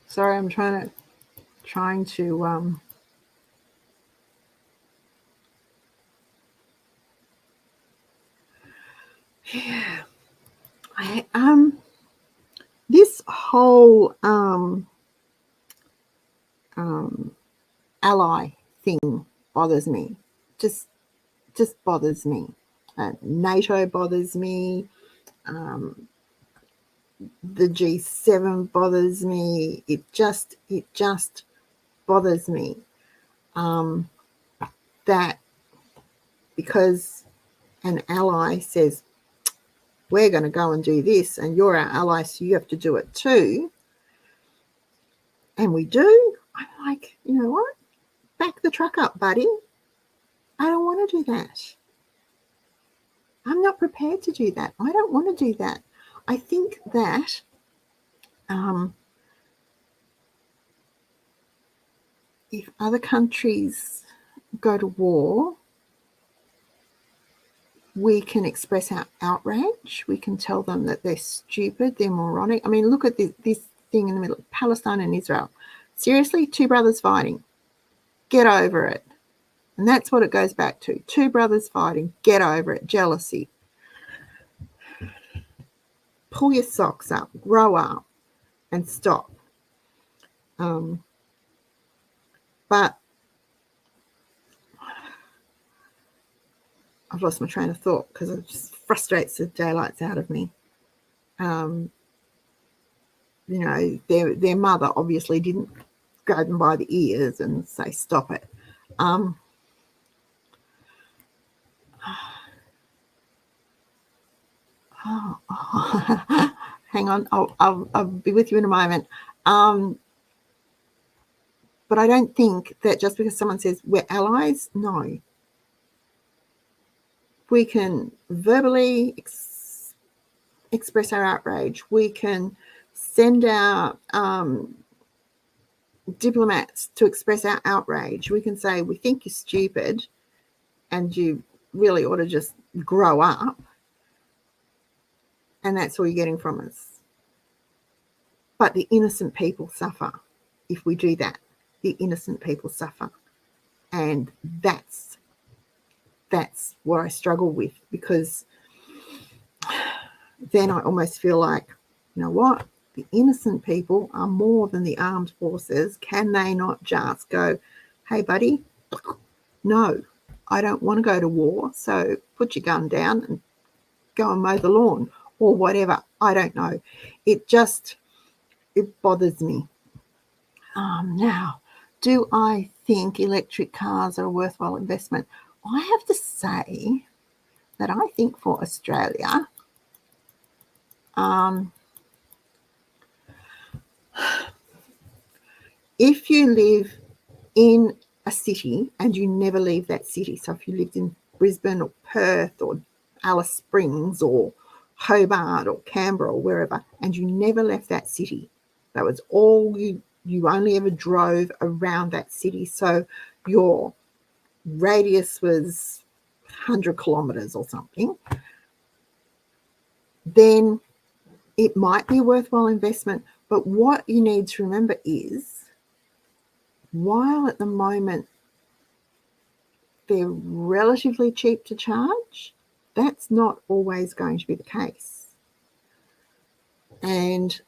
Sorry, I'm trying to yeah. This whole ally thing bothers me. Just bothers me. NATO bothers me. The G7 bothers me. It just bothers me. That because an ally says, we're going to go and do this, and you're our ally, so you have to do it too. And we do. I'm like, you know what? Back the truck up, buddy. I don't want to do that. I'm not prepared to do that. I don't want to do that. I think that if other countries go to war, We can express our outrage. We can tell them that they're stupid, they're moronic. I mean, look at this thing in the middle, Palestine and Israel. Seriously, two brothers fighting. Get over it. And that's what it goes back to. Two brothers fighting. Get over it. Jealousy. Pull your socks up. Grow up. And stop. But I've lost my train of thought because it just frustrates the daylights out of me. Their mother obviously didn't grab them by the ears and say, stop it. Hang on, I'll be with you in a moment. But I don't think that just because someone says we're allies, no. We can verbally express our outrage. We can send out diplomats to express our outrage. We can say we think you're stupid and you really ought to just grow up. And that's all you're getting from us. But the innocent people suffer if we do that. The innocent people suffer. And that's what I struggle with, because then I almost feel like, you know what? The innocent people are more than the armed forces. Can they not just go, hey, buddy, no, I don't want to go to war, so put your gun down and go and mow the lawn or whatever. I don't know. It bothers me. Now, do I think electric cars are a worthwhile investment? I have to say that I think for Australia, if you live in a city and you never leave that city, so if you lived in Brisbane or Perth or Alice Springs or Hobart or Canberra or wherever, and you never left that city, that was all you only ever drove around that city, so your radius was 100 kilometres or something, then it might be a worthwhile investment. But what you need to remember is, while at the moment they're relatively cheap to charge, that's not always going to be the case. And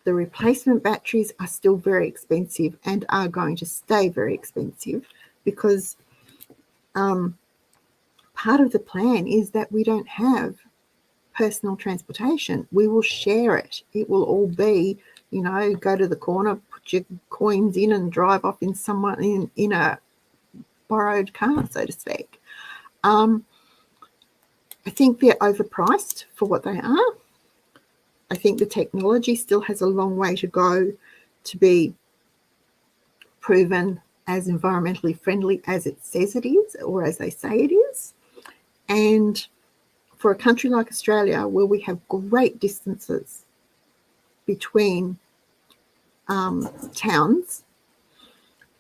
the replacement batteries are still very expensive and are going to stay very expensive, because part of the plan is that we don't have personal transportation. We will share it. It will all be, go to the corner, put your coins in and drive off in a borrowed car, so to speak. I think they're overpriced for what they are. I think the technology still has a long way to go to be proven as environmentally friendly as it says it is, or as they say it is. And for a country like Australia, where we have great distances between towns,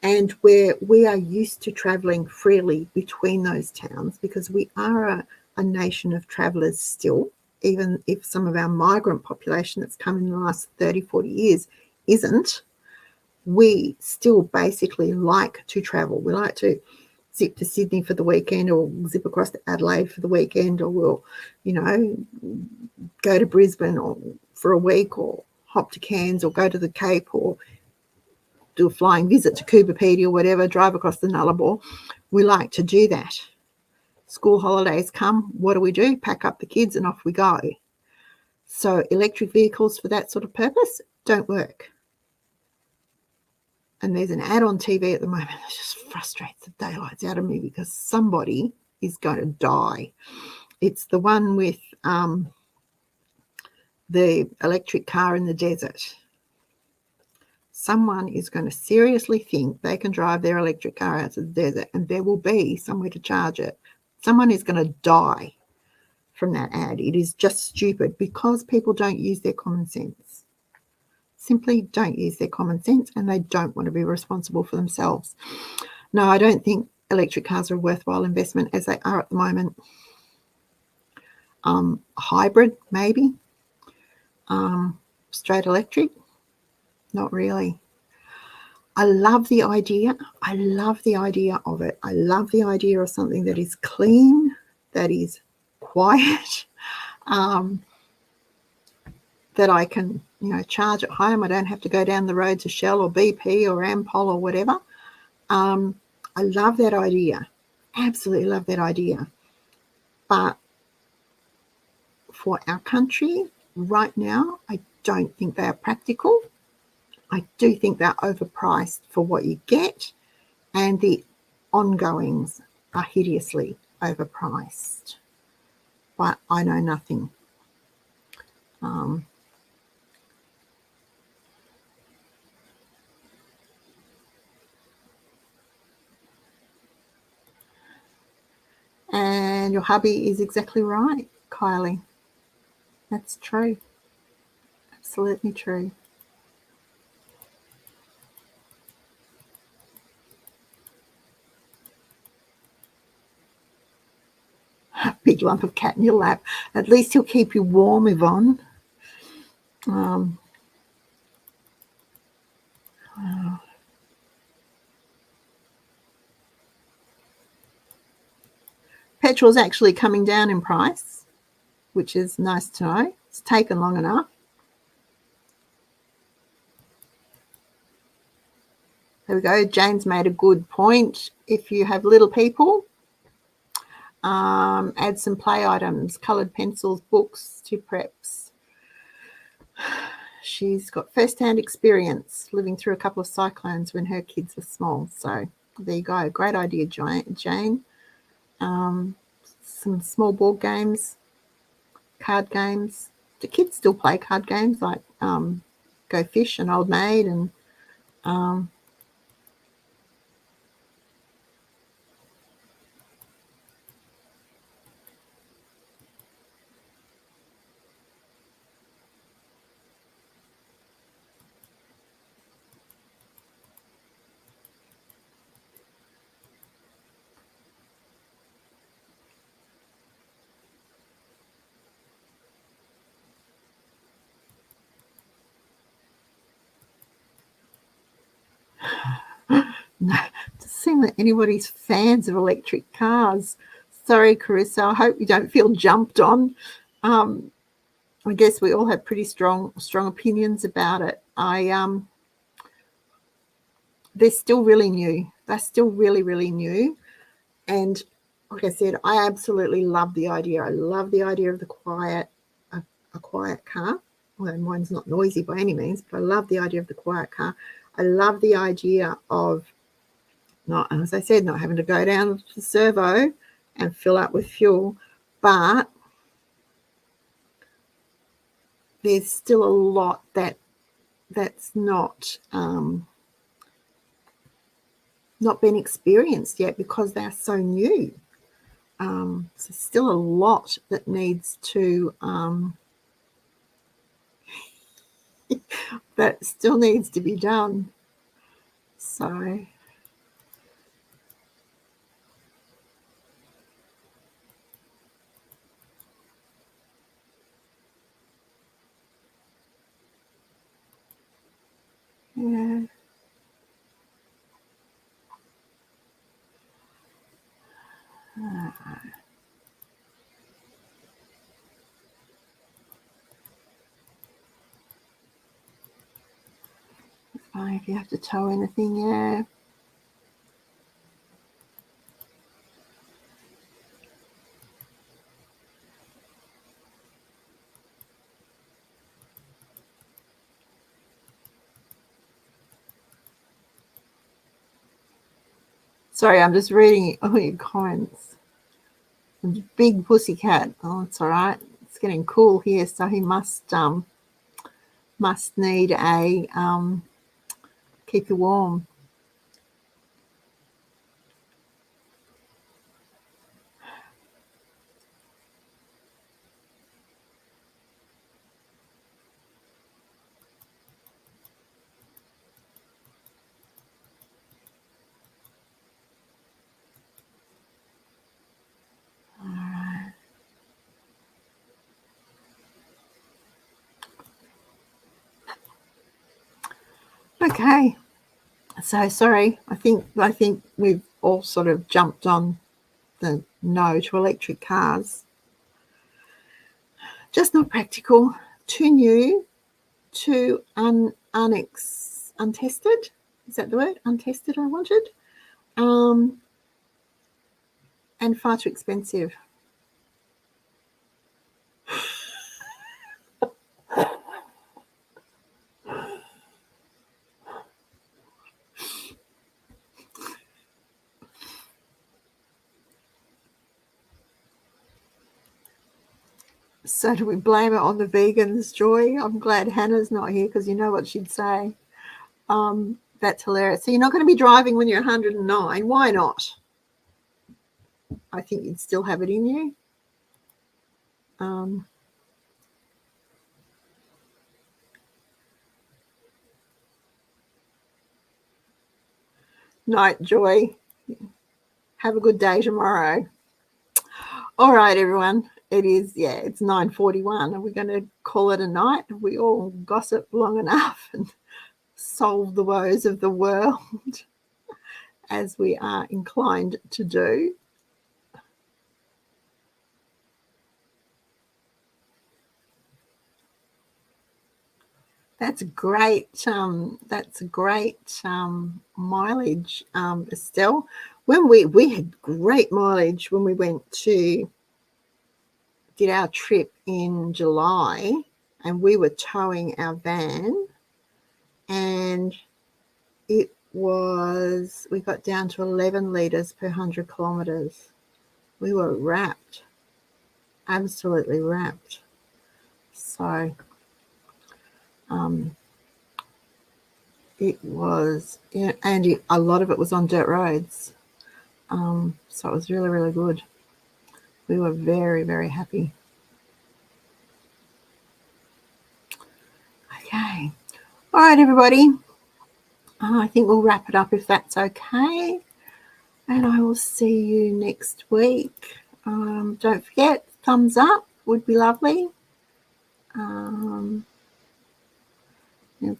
and where we are used to travelling freely between those towns, because we are a nation of travellers still, even if some of our migrant population that's come in the last 30, 40 years isn't, we still basically like to travel. We like to zip to Sydney for the weekend, or zip across to Adelaide for the weekend, or we'll, go to Brisbane or for a week, or hop to Cairns, or go to the Cape, or do a flying visit to Coober Pedy or whatever, drive across the Nullarbor. We like to do that. School holidays come, what do? Pack up the kids and off we go. So electric vehicles for that sort of purpose don't work. And there's an ad on TV at the moment that just frustrates the daylights out of me, because somebody is going to die. It's the one with the electric car in the desert. Someone is going to seriously think they can drive their electric car out to the desert and there will be somewhere to charge it. Someone is going to die from that ad. It is just stupid, because people don't use their common sense. Simply don't use their common sense, and they don't want to be responsible for themselves. No, I don't think electric cars are a worthwhile investment as they are at the moment. Hybrid, maybe. Straight electric, not really. I love the idea. I love the idea of it. I love the idea of something that is clean, that is quiet, that I can, charge at home. I don't have to go down the road to Shell or BP or Ampol or whatever. I love that idea. Absolutely love that idea. But for our country right now, I don't think they are practical. I do think they're overpriced for what you get, and the ongoings are hideously overpriced. But I know nothing. And your hubby is exactly right, Kylie. That's true. Absolutely true. Big lump of cat in your lap. At least he'll keep you warm, Yvonne. Petrol's actually coming down in price, which is nice to know. It's taken long enough. There we go. Jane's made a good point. If you have little people, add some play items, coloured pencils, books to preps. She's got first-hand experience living through a couple of cyclones when her kids were small. So there you go. Great idea, Jane. Some small board games, card games. Do kids still play card games like Go Fish and Old Maid and no, it doesn't seem that anybody's fans of electric cars. Sorry, Carissa. I hope you don't feel jumped on. I guess we all have pretty strong opinions about it. They're still really new. They're still really, really new. And like I said, I absolutely love the idea. I love the idea of a quiet car. Well, mine's not noisy by any means, but I love the idea of the quiet car. I love the idea of not, as I said, not having to go down to the servo and fill up with fuel, but there's still a lot that's not been experienced yet because they're so new. So still a lot that needs to that still needs to be done. So yeah. If you have to tow anything, yeah. Sorry, I'm just reading all your comments. Big pussycat. Oh, it's all right. It's getting cool here, so he must need a keep you warm. Okay, so sorry. I think we've all sort of jumped on the no to electric cars. Just not practical. Too new. Too untested. Is that the word? Untested. I wanted. And far too expensive. So do we blame it on the vegans, Joy? I'm glad Hannah's not here because you know what she'd say. That's hilarious. So you're not going to be driving when you're 109. Why not? I think you'd still have it in you. Night, Joy. Have a good day tomorrow. All right, everyone. It's 9:41. Are we going to call it a night? Have we all gossiped long enough and solved the woes of the world as we are inclined to do? That's great. That's great mileage, Estelle. When we had great mileage when we did our trip in July, and we were towing our van, and we got down to 11 litres per 100 kilometres. We were wrapped, absolutely wrapped. So it was, and a lot of it was on dirt roads. So it was really, really good. We were very, very happy. Okay. All right, everybody. I think we'll wrap it up if that's okay. And I will see you next week. Don't forget, thumbs up would be lovely. I've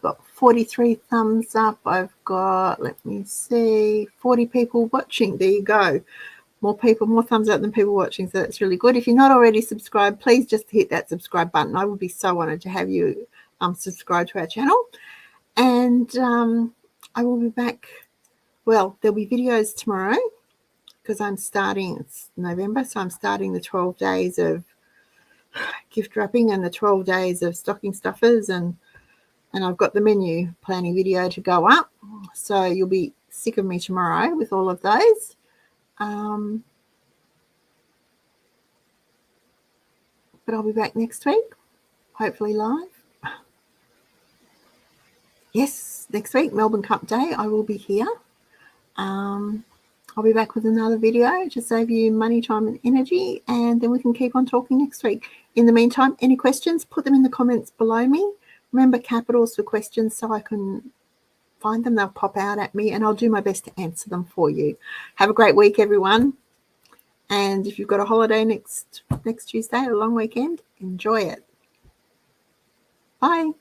got 43 thumbs up. I've got, let me see, 40 people watching. There you go. More people, more thumbs up than people watching. So that's really good. If you're not already subscribed, please just hit that subscribe button. I would be so honored to have you subscribe to our channel. And I will be back. Well, there'll be videos tomorrow because it's November. So I'm starting the 12 days of gift wrapping and the 12 days of stocking stuffers, and I've got the menu planning video to go up. So you'll be sick of me tomorrow with all of those. But I'll be back next week, hopefully live. Yes, next week, Melbourne Cup Day, I will be here. I'll be back with another video to save you money, time and energy, and then we can keep on talking next week. In the meantime, any questions, put them in the comments below me. Remember, capitals for questions so I can find them. They'll pop out at me and I'll do my best to answer them for you. Have a great week, everyone. And if you've got a holiday next Tuesday, a long weekend, enjoy it. Bye.